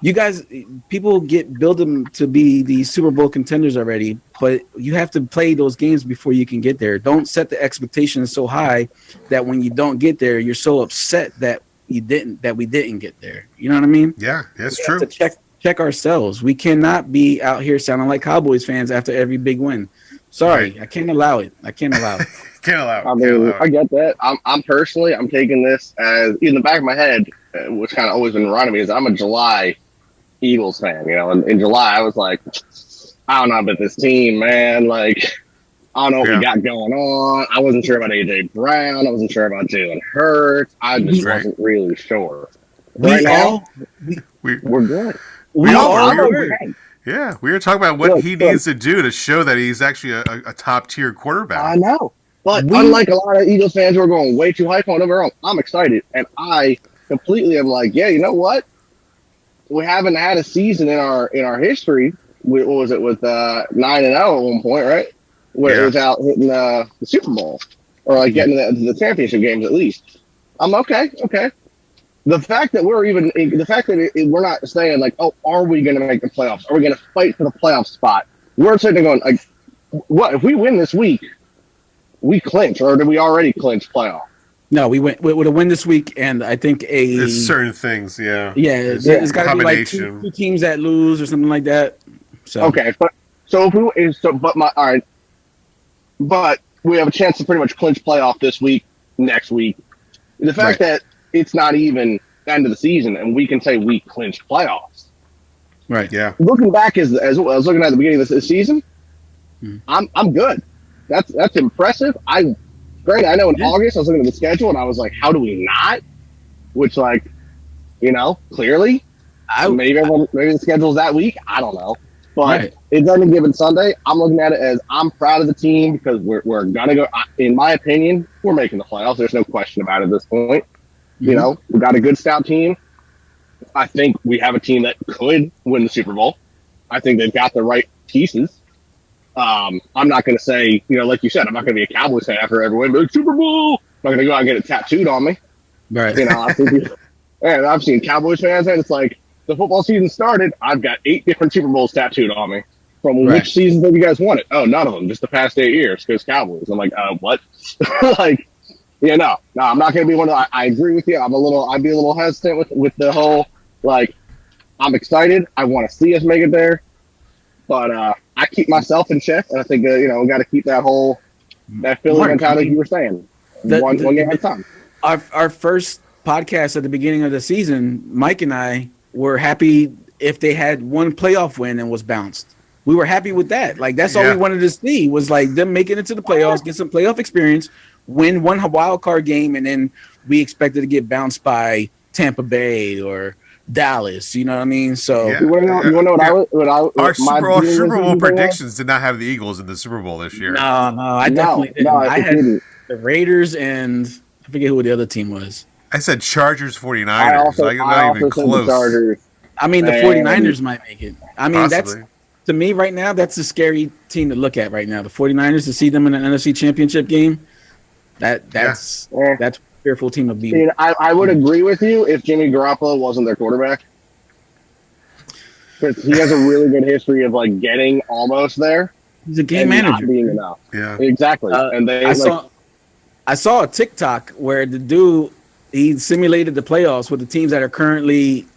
you guys, people build them to be the Super Bowl contenders already, but you have to play those games before you can get there. Don't set the expectations so high that when you don't get there, you're so upset that we didn't get there. You know what I mean? Yeah, that's We true. have to check ourselves. We cannot be out here sounding like Cowboys fans after every big win. Sorry, Right. I can't allow it. Can't allow it. Can't allow it. I Can't mean, allow I it. get that. I'm personally, I'm taking this as in the back of my head, which kind of always been running me, is I'm a July Eagles fan. You know, in July I was like, I don't know about this team, man. Like, I don't know what Yeah. we got going on. I wasn't sure about AJ Brown. I wasn't sure about Jalen Hurts. I just Right. wasn't really sure. We Right now, all we're good. we all all were. were. okay. Yeah, we were talking about what Look, he look. needs to do to show that he's actually a top tier quarterback. I know. But We- unlike a lot of Eagles fans who are going way too hype on overall, I'm excited. And I completely am like, yeah, you know what? We haven't had a season in our history. What was it, with 9-0 at one point, right? Where Yeah. it was out hitting the Super Bowl, or like getting to the championship games at least. I'm okay. The fact that we're we're not saying like, oh, are we going to make the playoffs? Are we going to fight for the playoff spot? We're sitting there going like, what if we win this week? We clinch, or did we already clinch playoff? No, we went with a win this week, and I think There's certain things, yeah. it's got to be like Combination. two teams that lose or something like that. So Okay, but so if we all right, but we have a chance to pretty much clinch playoff this week, next week. The fact that it's not even the end of the season, and we can say we clinched playoffs. right, Yeah. Looking back, as I was looking at the beginning of this season, I'm good. That's impressive. Granted, I know in August I was looking at the schedule and I was like, how do we not? Which, like, you know, clearly, maybe the schedule's that week. I don't know, but it's any given Sunday. I'm looking at it as I'm proud of the team because we're gonna go. In my opinion, we're making the playoffs. There's no question about it at this point. You know, we got a good stout team. I think we have a team that could win the Super Bowl. I think they've got the right pieces. I'm not going to say, you know, like you said, I'm not going to be a Cowboys fan after every win, but Super Bowl. I'm not going to go out and get it tattooed on me. right. You know, and I've seen Cowboys fans, and it's like the football season started. I've got 8 different Super Bowls tattooed on me. From which seasons have you guys won it? Oh, none of them. Just the past 8 years because Cowboys. I'm like, what? Like, yeah, no, I'm not going to be one of. I agree with you. I'd be a little hesitant with the whole like. I'm excited. I want to see us make it there, but I keep myself in check, and I think you know, we got to keep that Philly mentality you were saying. One game at a time. Our first podcast at the beginning of the season, Mike and I were happy if they had one playoff win and was bounced. We were happy with that. Like, that's all we wanted to see was like them making it to the playoffs, get some playoff experience, win one wild card game, and then we expected to get bounced by Tampa Bay or Dallas. You know what I mean? So Yeah. You want to know Our my Super Bowl was? predictions did not have the Eagles in the Super Bowl this year. no, I definitely didn't. No, I it had didn't. the Raiders and I forget who the other team was. I said Chargers 49ers. I also not even said the close. Chargers. I mean, the And- 49ers might make it. I mean, Possibly. that's to me right now. That's a scary team to look at right now. The 49ers, to see them in an NFC Championship game, that's a fearful team to be. I mean, I would agree with you if Jimmy Garoppolo wasn't their quarterback. Because he has a really good history of like getting almost there. He's a game and manager. not being enough. Yeah. Exactly. And they I saw a TikTok where the dude he simulated the playoffs with the teams that are currently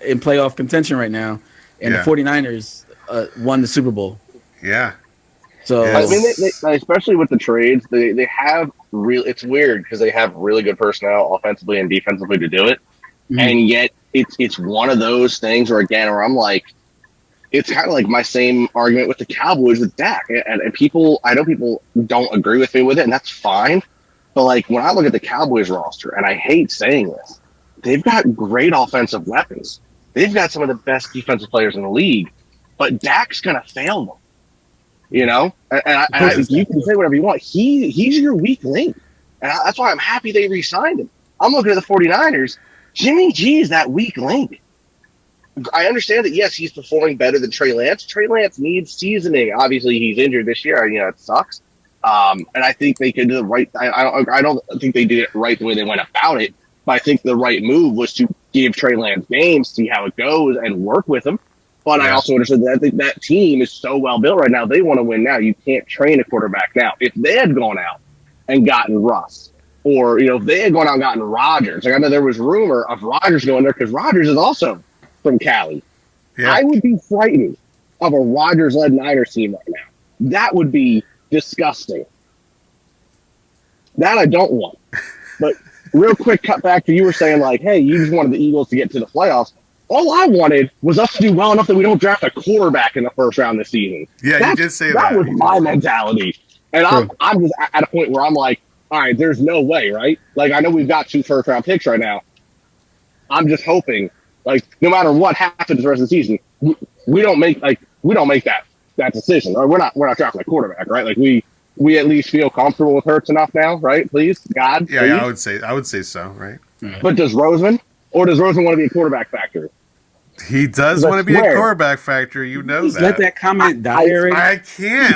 in playoff contention right now, and the 49ers won the Super Bowl. Yeah. So Yeah. I mean, they, especially with the trades, they have real. It's weird because they have really good personnel, offensively and defensively, to do it, and yet it's one of those things where I'm like, it's kind of like my same argument with the Cowboys with Dak, and people. I know people don't agree with me with it, and that's fine. But like when I look at the Cowboys roster, and I hate saying this, they've got great offensive weapons. They've got some of the best defensive players in the league, but Dak's gonna fail them. You know, and you can say whatever you want. He's your weak link, and that's why I'm happy they re-signed him. I'm looking at the 49ers. Jimmy G is that weak link. I understand that, yes, he's performing better than Trey Lance. Trey Lance needs seasoning. Obviously, he's injured this year. You know, it sucks. And I think they could do the right. I don't think they did it right the way they went about it. But I think the right move was to give Trey Lance games, see how it goes, and work with him. But I also understood that that team is so well built right now. They want to win now. You can't train a quarterback now. If they had gone out and gotten Russ, or if they had gone out and gotten Rodgers, like I know there was rumor of Rodgers going there because Rodgers is also from Cali. Yeah. I would be frightened of a Rodgers-led Niners team right now. That would be disgusting. That I don't want. But real quick cut back to you were saying like, hey, you just wanted the Eagles to get to the playoffs. All I wanted was us to do well enough that we don't draft a quarterback in the first round this season. Yeah, you did say that. That was my mentality. And I'm just at a point where I'm like, all right, there's no way, right? Like, I know we've got 2 first-round picks right now. I'm just hoping, like, no matter what happens the rest of the season, we don't make that decision. Or we're not drafting a quarterback, right? Like, we at least feel comfortable with Hurts enough now, right? Please, God. Yeah, please. I would say so, right? But does Roseman want to be a quarterback factor? He does want to be a quarterback factor. You know that. Let that comment die already. I can't.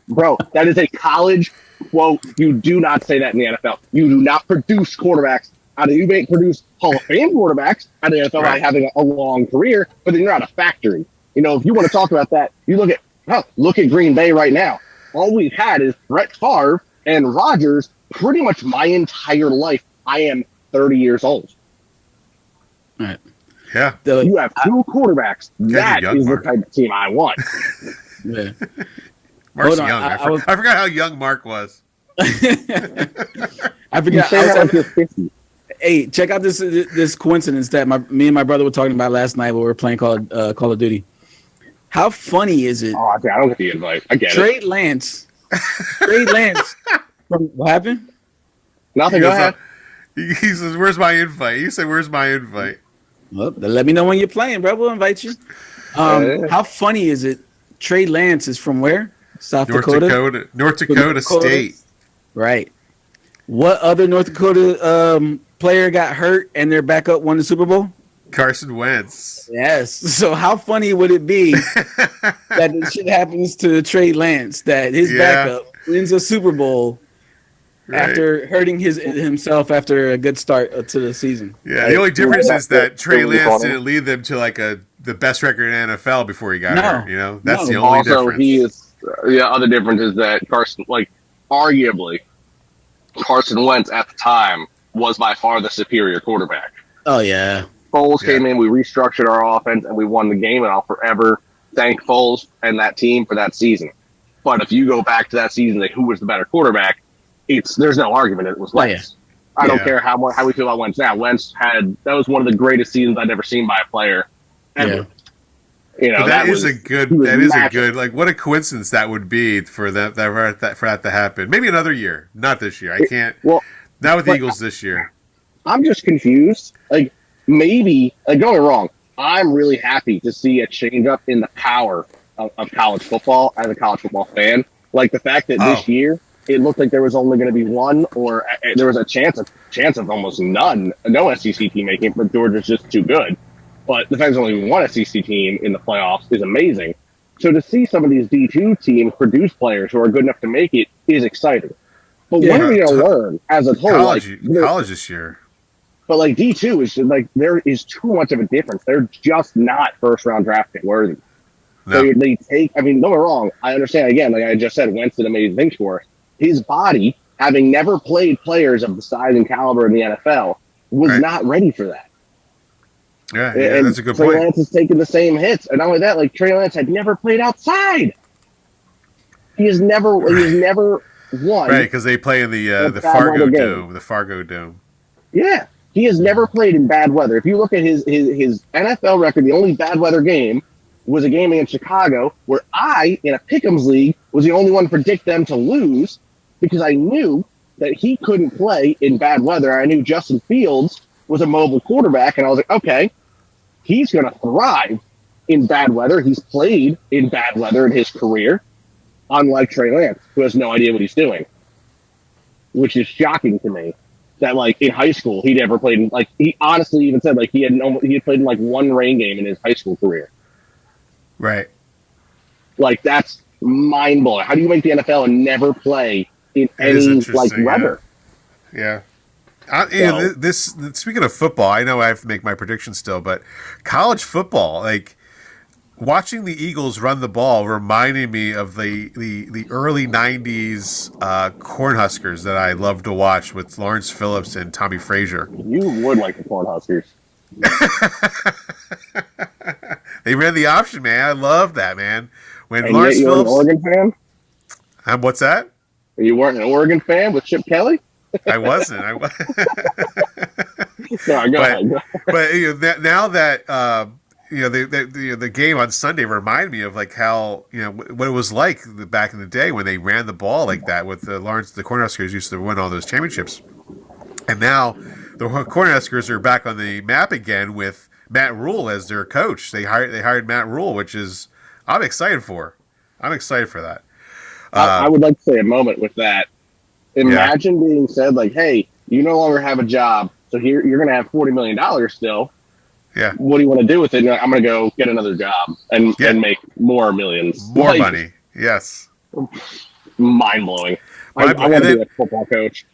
Bro, that is a college quote. You do not say that in the NFL. You do not produce quarterbacks. You may produce Hall of Fame quarterbacks out of the NFL by having a long career, but then you're not a factory. If you want to talk about that, you look at Green Bay right now. All we've had is Brett Favre and Rodgers pretty much my entire life. I am 30 years old. All right. Yeah. You have 2 quarterbacks. That is the type of team I want. Yeah. Mark's Hold on, young. I forgot how young Mark was. I forgot. You're 50. Hey, check out this coincidence that me and my brother were talking about last night when we were playing Call of Duty. How funny is it? Oh, I don't get the invite. I get Trey Lance. From what happened? Nothing. Go ahead. He says, "Where's my invite?" You said, "Where's my invite?" Well, then let me know when you're playing, bro. We'll invite you. How funny is it? Trey Lance is from where? North Dakota State. Right. What other North Dakota player got hurt and their backup won the Super Bowl? Carson Wentz. Yes. So how funny would it be that this shit happens to Trey Lance, that his backup wins a Super Bowl after hurting himself after a good start to the season? Yeah, the only difference is that Trey Lance didn't lead them to like the best record in NFL before he got hurt. That's the only difference. He is. The other difference is that arguably, Carson Wentz at the time was by far the superior quarterback. Oh yeah. Foles came in, we restructured our offense, and we won the game, and I'll forever thank Foles and that team for that season. But if you go back to that season, like, who was the better quarterback, there's no argument. It was Wentz. I don't care how we feel about Wentz now. That was one of the greatest seasons I've ever seen by a player ever. Yeah. That is a good. Like, what a coincidence that would be for that to happen. Maybe another year, not this year. I can't. Well, not with the Eagles this year. I'm just confused. Like, maybe, don't get me wrong, I'm really happy to see a change up in the power of college football as a college football fan. Like the fact that this year it looked like there was only going to be one, or there was a chance of almost no SEC team making it, but Georgia's just too good. but the fact there's only one SEC team in the playoffs is amazing. So to see some of these D2 teams produce players who are good enough to make it is exciting. But what are we going to learn as a whole? College this year. But like D2 is like there is too much of a difference. They're just not first round draft pick worthy. No. They take. I mean, don't get me wrong. I understand. Again, like I just said, Wentz did amazing things for us. His body, having never played players of the size and caliber in the NFL, was not ready for that. Yeah, and that's a good Trey point. Lance is taking the same hits, and not only that, like Trey Lance had never played outside. He has never won. Right, because they play in the Fargo Dome, the Fargo Dome. Yeah, he has never played in bad weather. If you look at his NFL record, the only bad weather game was a game against Chicago, where I, in a Pick'ems league, was the only one to predict them to lose because I knew that he couldn't play in bad weather. I knew Justin Fields was a mobile quarterback, and I was like, okay, he's going to thrive in bad weather. He's played in bad weather in his career, unlike Trey Lance, who has no idea what he's doing, which is shocking to me. That like in high school he never played in, like he honestly even said like he had played in like one rain game in his high school career. Right. Like that's mind blowing. How do you make the NFL and never play in any like weather? Yeah. This speaking of football, I know I have to make my prediction still, but college football, like watching the Eagles run the ball reminded me of the early 90s Cornhuskers that I loved to watch with Lawrence Phillips and Tommy Frazier. You would like the Cornhuskers. They ran the option, man. I love that, man. When and Lawrence yet you're Phillips, an Oregon fan? What's that? You weren't an Oregon fan with Chip Kelly? I wasn't. Sorry, go ahead. But now that the game on Sunday reminded me of like how what it was like back in the day when they ran the ball like that with the Cornhuskers used to win all those championships, and now the Cornhuskers are back on the map again with Matt Rule as their coach. They hired Matt Rule, which is I'm excited for. I'm excited for that. I would like to say a moment with that. Imagine being said like, "Hey, you no longer have a job, so here you're going to have $40 million still. Yeah. What do you want to do with it?" I'm going to go get another job and make more millions, more money. Yes. Mind blowing. I want to be a football coach.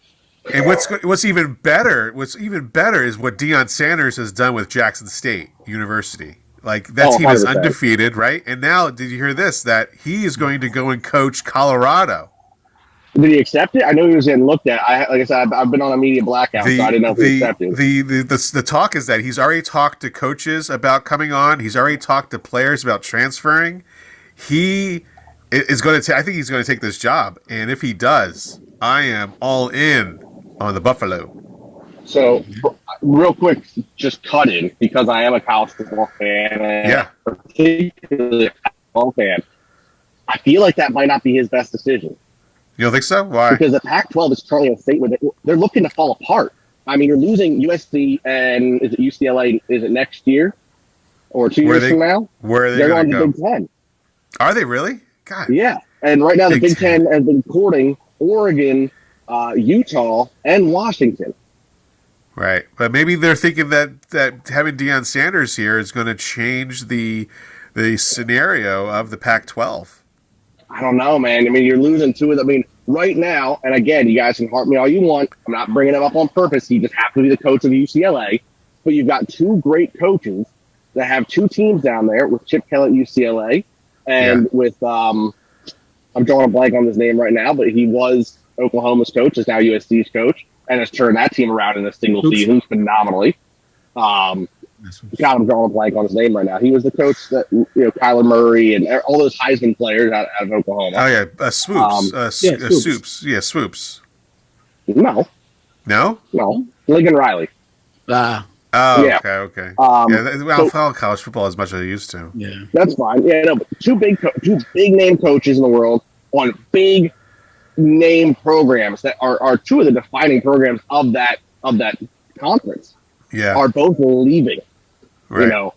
And what's even better is what Deion Sanders has done with Jackson State University. Like that team is undefeated, right? And now, did you hear this? That he is going to go and coach Colorado. Did he accept it? I know he was getting looked at. Like I said, I've been on a media blackout, so I didn't know if he accepted. The talk is that he's already talked to coaches about coming on. He's already talked to players about transferring. He is going to. I think he's going to take this job, and if he does, I am all in on the Buffalo. So, real quick, just cut in because I am a college football fan. And particularly a football fan. I feel like that might not be his best decision. You don't think so? Why? Because the Pac-12 is currently a state where they're looking to fall apart. I mean, you're losing USC and is it UCLA? Is it next year or 2 years from now? Where are they going to go? Big Ten. Are they really? God. Yeah, and right now the Big Ten has been courting Oregon, Utah, and Washington. Right, but maybe they're thinking that having Deion Sanders here is going to change the scenario of the Pac-12. I don't know, man. I mean, you're losing two of them. I mean, right now, and again, you guys can harp me all you want. I'm not bringing him up on purpose. He just happens to be the coach of UCLA. But you've got two great coaches that have two teams down there with Chip Kelly at UCLA and with, I'm drawing a blank on his name right now, but he was Oklahoma's coach, is now USC's coach, and has turned that team around in a single season phenomenally. God, I'm drawing a blank on his name right now. He was the coach that Kyler Murray and all those Heisman players out of Oklahoma. Oh yeah, Swoops. Swoops. Yeah, Swoops. No. Lincoln Riley. Oh, yeah. Okay. I don't follow college football as much as I used to. Yeah, that's fine. Yeah, no, but two big name coaches in the world on big name programs that are two of the defining programs of that conference. Yeah, are both leaving. Right.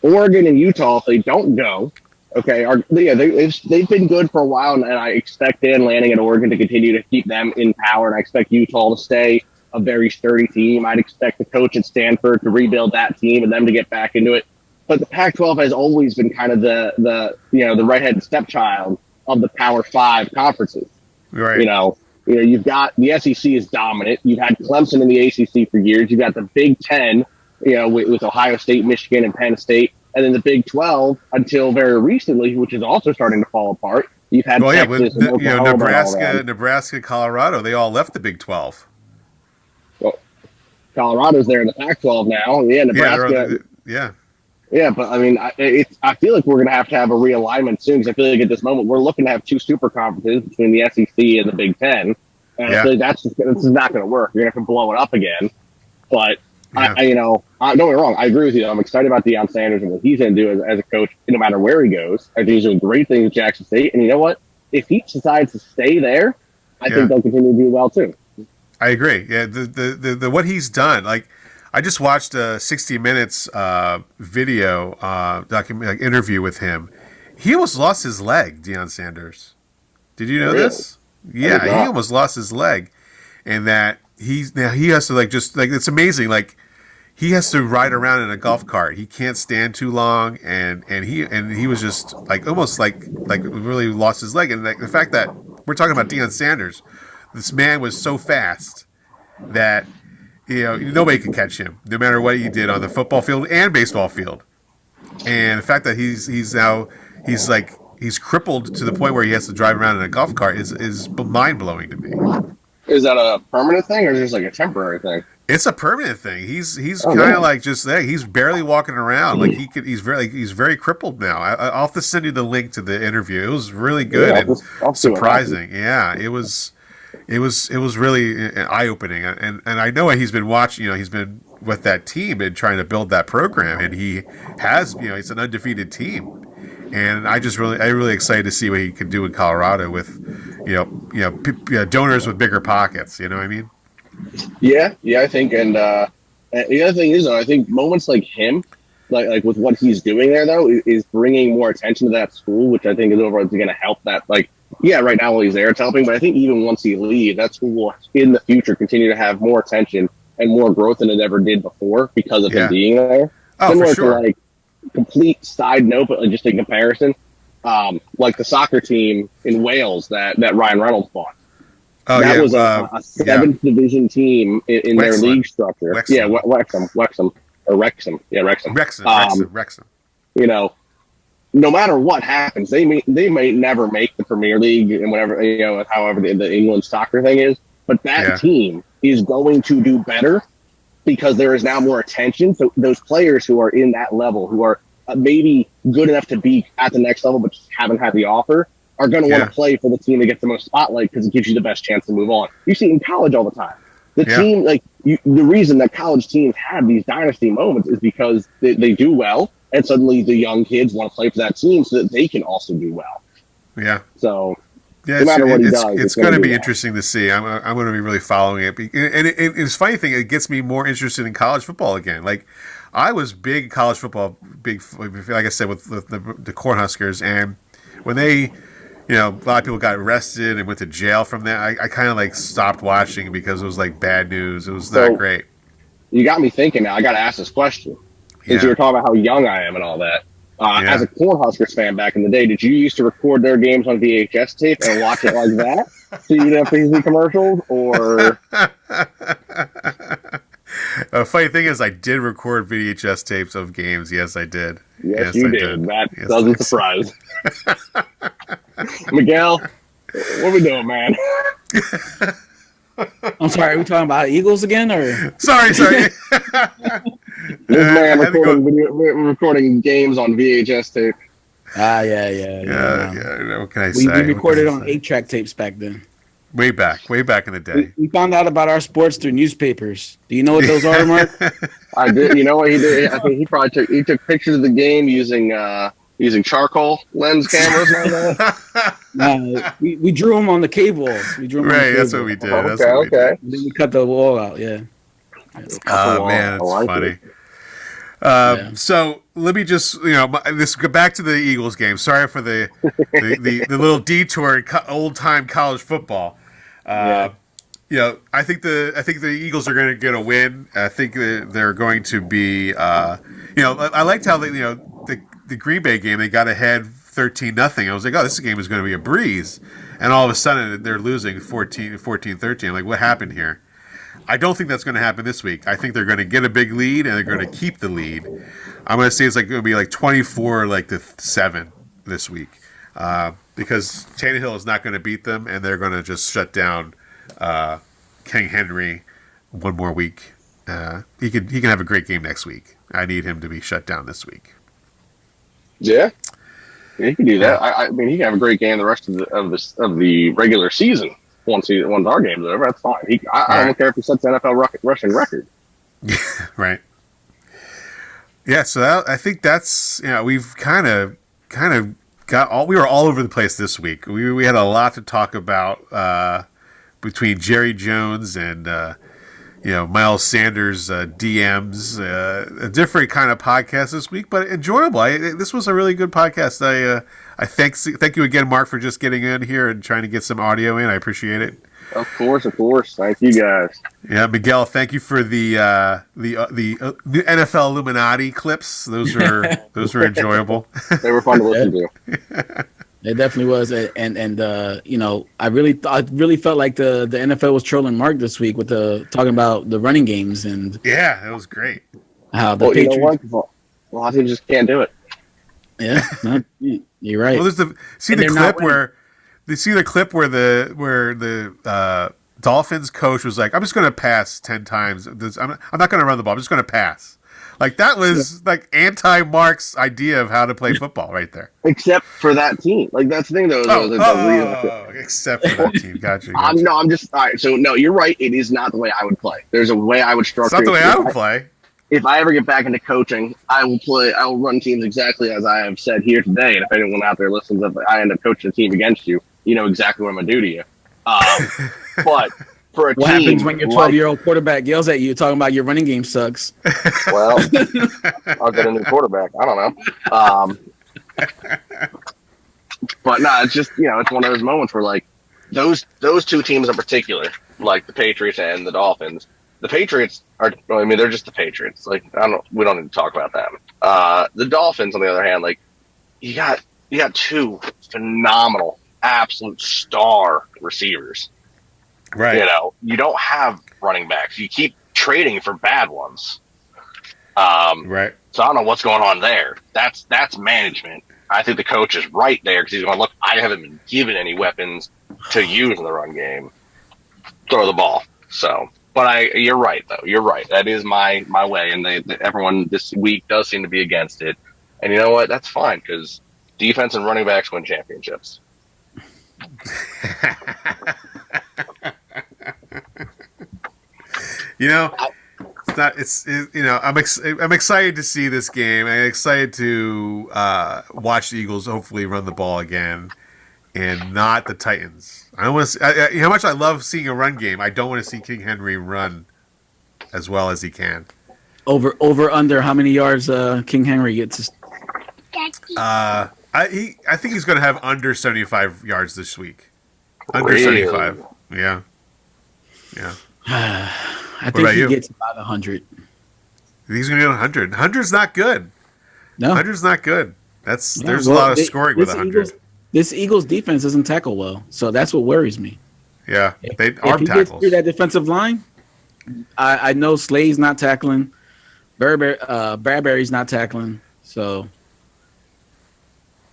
Oregon and Utah, if they don't go, they've been good for a while, and I expect Dan Lanning at Oregon to continue to keep them in power, and I expect Utah to stay a very sturdy team. I'd expect the coach at Stanford to rebuild that team and them to get back into it. but the Pac-12 has always been kind of the redheaded stepchild of the Power Five conferences. Right. You've got the SEC is dominant. You've had Clemson in the ACC for years. You've got the Big Ten, with Ohio State, Michigan, and Penn State, and then the Big 12 until very recently, which is also starting to fall apart. You've had Texas, and Oklahoma, Nebraska, Colorado, they all left the Big 12. Well, Colorado's there in the Pac-12 now. Yeah, Nebraska. Yeah, but I mean, I feel like we're going to have a realignment soon because I feel like at this moment we're looking to have two super conferences between the SEC and the Big Ten, and I feel like this is not going to work. You're going to have to blow it up again. But don't get me wrong, I agree with you. I'm excited about Deion Sanders and what he's going to do as a coach, no matter where he goes. I think he's doing great things at Jackson State, and you know what? If he decides to stay there, I think they'll continue to do well too. I agree. Yeah, the what he's done, like. I just watched a 60 Minutes video interview with him. He almost lost his leg, Deion Sanders. Did you know this? Yeah, he almost lost his leg, and that he has to it's amazing. Like he has to ride around in a golf cart. He can't stand too long, and he was just almost really lost his leg. And the fact that we're talking about Deion Sanders, this man was so fast that. Nobody can catch him, no matter what he did on the football field and baseball field. And the fact that he's crippled to the point where he has to drive around in a golf cart is mind blowing to me. Is that a permanent thing or is this a temporary thing? It's a permanent thing. He's kind of just there. He's barely walking around. He's very crippled now. I'll have to send you the link to the interview. It was really good and surprising. Yeah, it was. It was really eye-opening, and I know he's been watching. He's been with that team and trying to build that program, and he has. It's an undefeated team, and I'm really excited to see what he can do in Colorado with, donors with bigger pockets. You know what I mean? Yeah, I think, and the other thing is, I think moments like him, like with what he's doing there, though, is bringing more attention to that school, which I think is overall going to help that, right now while he's there, it's helping, but I think even once he leaves, that school will in the future continue to have more attention and more growth than it ever did before because of him being there. Oh, similar for sure. To complete side note, but just in comparison, the soccer team in Wales that Ryan Reynolds bought. Oh, that was a seventh division team in their league structure. Wrexham. Yeah, Wrexham. Yeah, Wrexham. Wrexham. No matter what happens, they may never make the Premier League and whatever, however the England soccer thing is, but that team is going to do better because there is now more attention. So those players who are in that level, who are maybe good enough to be at the next level but just haven't had the offer, are going to want to play for the team that gets the most spotlight because it gives you the best chance to move on. You see it in college all the time. The team, the reason that college teams have these dynasty moments is because they do well. And suddenly the young kids want to play for that team so that they can also do well. Yeah. So no matter what he does, it's going to be interesting to see. I'm going to be really following it. And it's a funny thing. It gets me more interested in college football again. I was big college football, like I said, with the Cornhuskers. And when they, a lot of people got arrested and went to jail from that, I kind of stopped watching because it was bad news. It was not great. You got me thinking now. I got to ask this question. Since you were talking about how young I am and all that. As a Cornhuskers fan back in the day, did you used to record their games on VHS tape and watch it like that? So you didn't have to see commercials? Or the funny thing is I did record VHS tapes of games. Yes, I did. Yes, you did. That doesn't surprise. Miguel, what are we doing, man? I'm sorry, are we talking about Eagles again, or? Sorry. This man recording games on VHS tape. Yeah. What can I say? We recorded on 8-track tapes back then. Way back in the day. We found out about our sports through newspapers. Do you know what those are, Mark? I did. You know what he did? I think he took pictures of the game using charcoal lens cameras and all that. We drew them on the cave walls. That's what we did. Okay. Then we cut the wall out. Yeah. Oh man, it's funny. So let me just this go back to the Eagles game. Sorry for the little detour in old time college football. I think the Eagles are going to get a win. I think they're going to be I liked how the Green Bay game, they got ahead 13-0. I was like, oh, this game is going to be a breeze. And all of a sudden, they're losing 14-13. I'm like, what happened here? I don't think that's going to happen this week. I think they're going to get a big lead, and they're going to keep the lead. I'm going to say it's going to be 24-7 this week. Because Tannehill is not going to beat them, and they're going to just shut down King Henry one more week. He can have a great game next week. I need him to be shut down this week. Yeah, he can do that. I mean, he can have a great game the rest of the regular season. Once our game's over, that's fine. I don't care if he sets the NFL rushing record. Right. Yeah. So I think that's we've kind of got we were all over the place this week. We had a lot to talk about between Jerry Jones and Miles Sanders DMs. A different kind of podcast this week, but enjoyable. This was a really good podcast. I thank you again, Mark, for just getting in here and trying to get some audio in. I appreciate it. Of course. Thank you, guys. Yeah, Miguel, thank you for the NFL Illuminati clips. Those were enjoyable. They were fun to listen to. It definitely was, and I really felt like the NFL was trolling Mark this week with talking about the running games and yeah, it was great. How the Patriots. A lot of teams just can't do it. Yeah, you're right. Well, there's the clip where the Dolphins coach was like, "I'm just going to pass 10 times. I'm not going to run the ball. I'm just going to pass." Like that was like anti-Mark's idea of how to play football right there. Except for that team. Like that's the thing though. Except for that team. Gotcha. I'm just all right. So no, you're right. It is not the way I would play. There's a way I would structure. It's not the way I would play. If I ever get back into coaching, I will run teams exactly as I have said here today. And if anyone out there listens, if I end up coaching a team against you, you know exactly what I'm gonna do to you. But for what happens when your 12-year-old quarterback yells at you talking about your running game sucks? Well, I'll get a new quarterback. I don't know. But no, it's just it's one of those moments where like those two teams in particular, like the Patriots and the Dolphins. The Patriots they're just the Patriots. Like we don't need to talk about them. The Dolphins, on the other hand, like you got two phenomenal, absolute star receivers. Right. You don't have running backs. You keep trading for bad ones. Right. So I don't know what's going on there. That's management. I think the coach is right there because he's going, look, I haven't been given any weapons to use in the run game. Throw the ball. So, but you're right though. You're right. That is my way, and everyone this week does seem to be against it. And you know what? That's fine because defense and running backs win championships. I'm excited to see this game. I'm excited to watch the Eagles hopefully run the ball again, and not the Titans. I don't want to see how much I love seeing a run game. I don't want to see King Henry run as well as he can. Over under how many yards King Henry gets? I think he's going to have under 75 yards this week. Under Really? 75. Yeah. I think he gets about 100. He's going to get 100. 100's not good. No, 100's not good. There's a lot of scoring with 100. This Eagles defense doesn't tackle well, so that's what worries me. Yeah, they If arm he tackles. gets through that defensive line, I know Slade's not tackling, Bradbury's not tackling, so.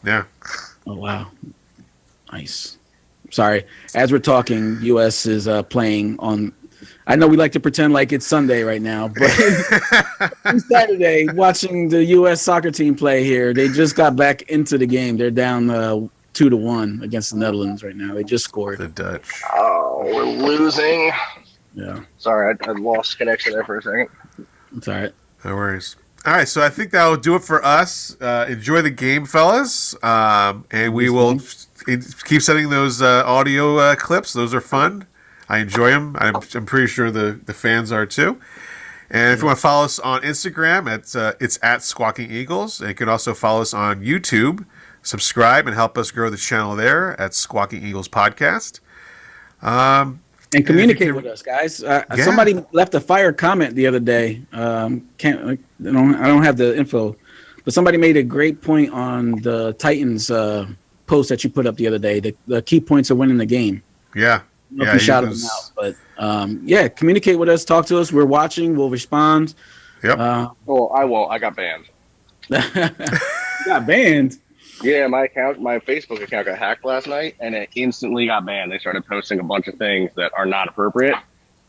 Yeah. Oh wow, nice. Sorry, as we're talking, U.S. is playing on. I know we like to pretend like it's Sunday right now, but it's Saturday watching the U.S. soccer team play here. They just got back into the game. They're down 2-1 against the Netherlands right now. They just scored. The Dutch. Oh, we're losing. Yeah. Sorry, I lost connection there for a second. It's all right. No worries. All right, so I think that will do it for us. Enjoy the game, fellas, and we will keep sending those audio clips. Those are fun. I enjoy them. I'm pretty sure the fans are too. And if you want to follow us on Instagram, it's at Squawking Eagles. And you can also follow us on YouTube. Subscribe and help us grow the channel there at Squawking Eagles Podcast. And communicate with us, guys. Somebody left a fire comment the other day. I don't have the info, but somebody made a great point on the Titans post that you put up the other day. The key points of winning the game. Yeah. You shout them out, but communicate with us, talk to us. We're watching. We'll respond. Yep. Well, I won't. I got banned. Got banned. Yeah, my Facebook account got hacked last night, and it instantly got banned. They started posting a bunch of things that are not appropriate,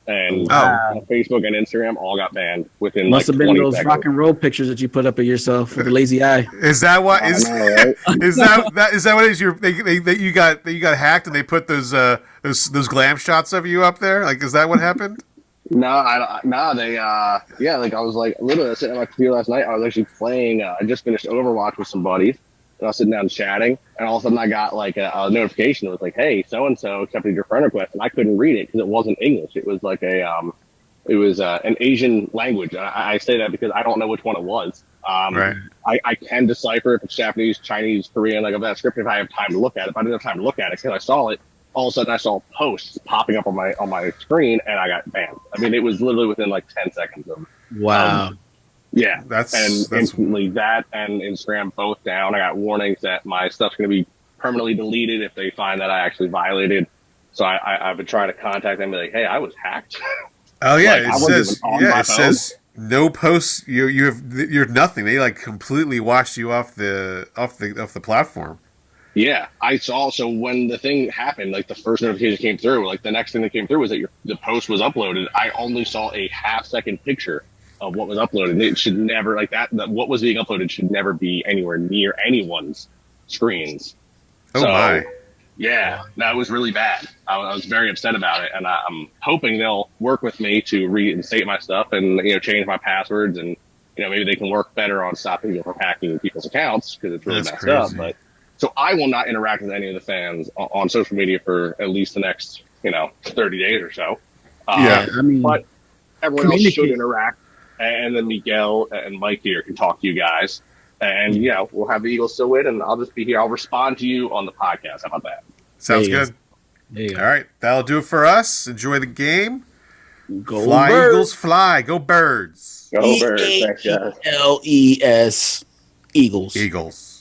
and Facebook and Instagram all got banned within Must have been 20 those seconds. rock and roll pictures that you put up of yourself with the lazy eye. Is that what I is? know, right? Is that what it is? You got hacked and they put those glam shots of you up there? Like, is that what happened? They like I was like literally sitting on my computer last night. I was actually playing. I just finished Overwatch with some buddies, and I was sitting down chatting, and all of a sudden I got like a notification. It was like, "Hey, so and so accepted your friend request," and I couldn't read it because it wasn't English. It was like an Asian language. I say that because I don't know which one it was. Right. I can decipher if it's Japanese, Chinese, Korean, like of that script if I have time to look at it. But I didn't have time to look at it because I saw it. All of a sudden, I saw posts popping up on my screen, and I got banned. I mean, it was literally within like 10 seconds of. Wow. Yeah, That's instantly that and Instagram both down. I got warnings that my stuff's going to be permanently deleted if they find that I actually violated. So I've been trying to contact them and be like, "Hey, I was hacked." Oh yeah, Like, it says no posts. You're nothing. They like completely washed you off the platform. Yeah, I saw. So when the thing happened, like the first notification came through, like the next thing that came through was that the post was uploaded. I only saw a half-second picture of what was uploaded. It should never that what was being uploaded should never be anywhere near anyone's screens. Oh my! Yeah, that was really bad. I was very upset about it, and I'm hoping they'll work with me to reinstate my stuff and change my passwords, and maybe they can work better on stopping people from hacking people's accounts because it's really messed up. But so I will not interact with any of the fans on social media for at least the next 30 days or so. I mean, but everyone else should interact, and then Miguel and Mike here can talk to you guys. And we'll have the Eagles still win, and I'll just be here. I'll respond to you on the podcast. How about that? Sounds good. All right, that'll do it for us. Enjoy the game. Go fly, Birds. Eagles, fly. Go Birds. Go Birds. Thanks, guys. EAGLES. Eagles. Eagles.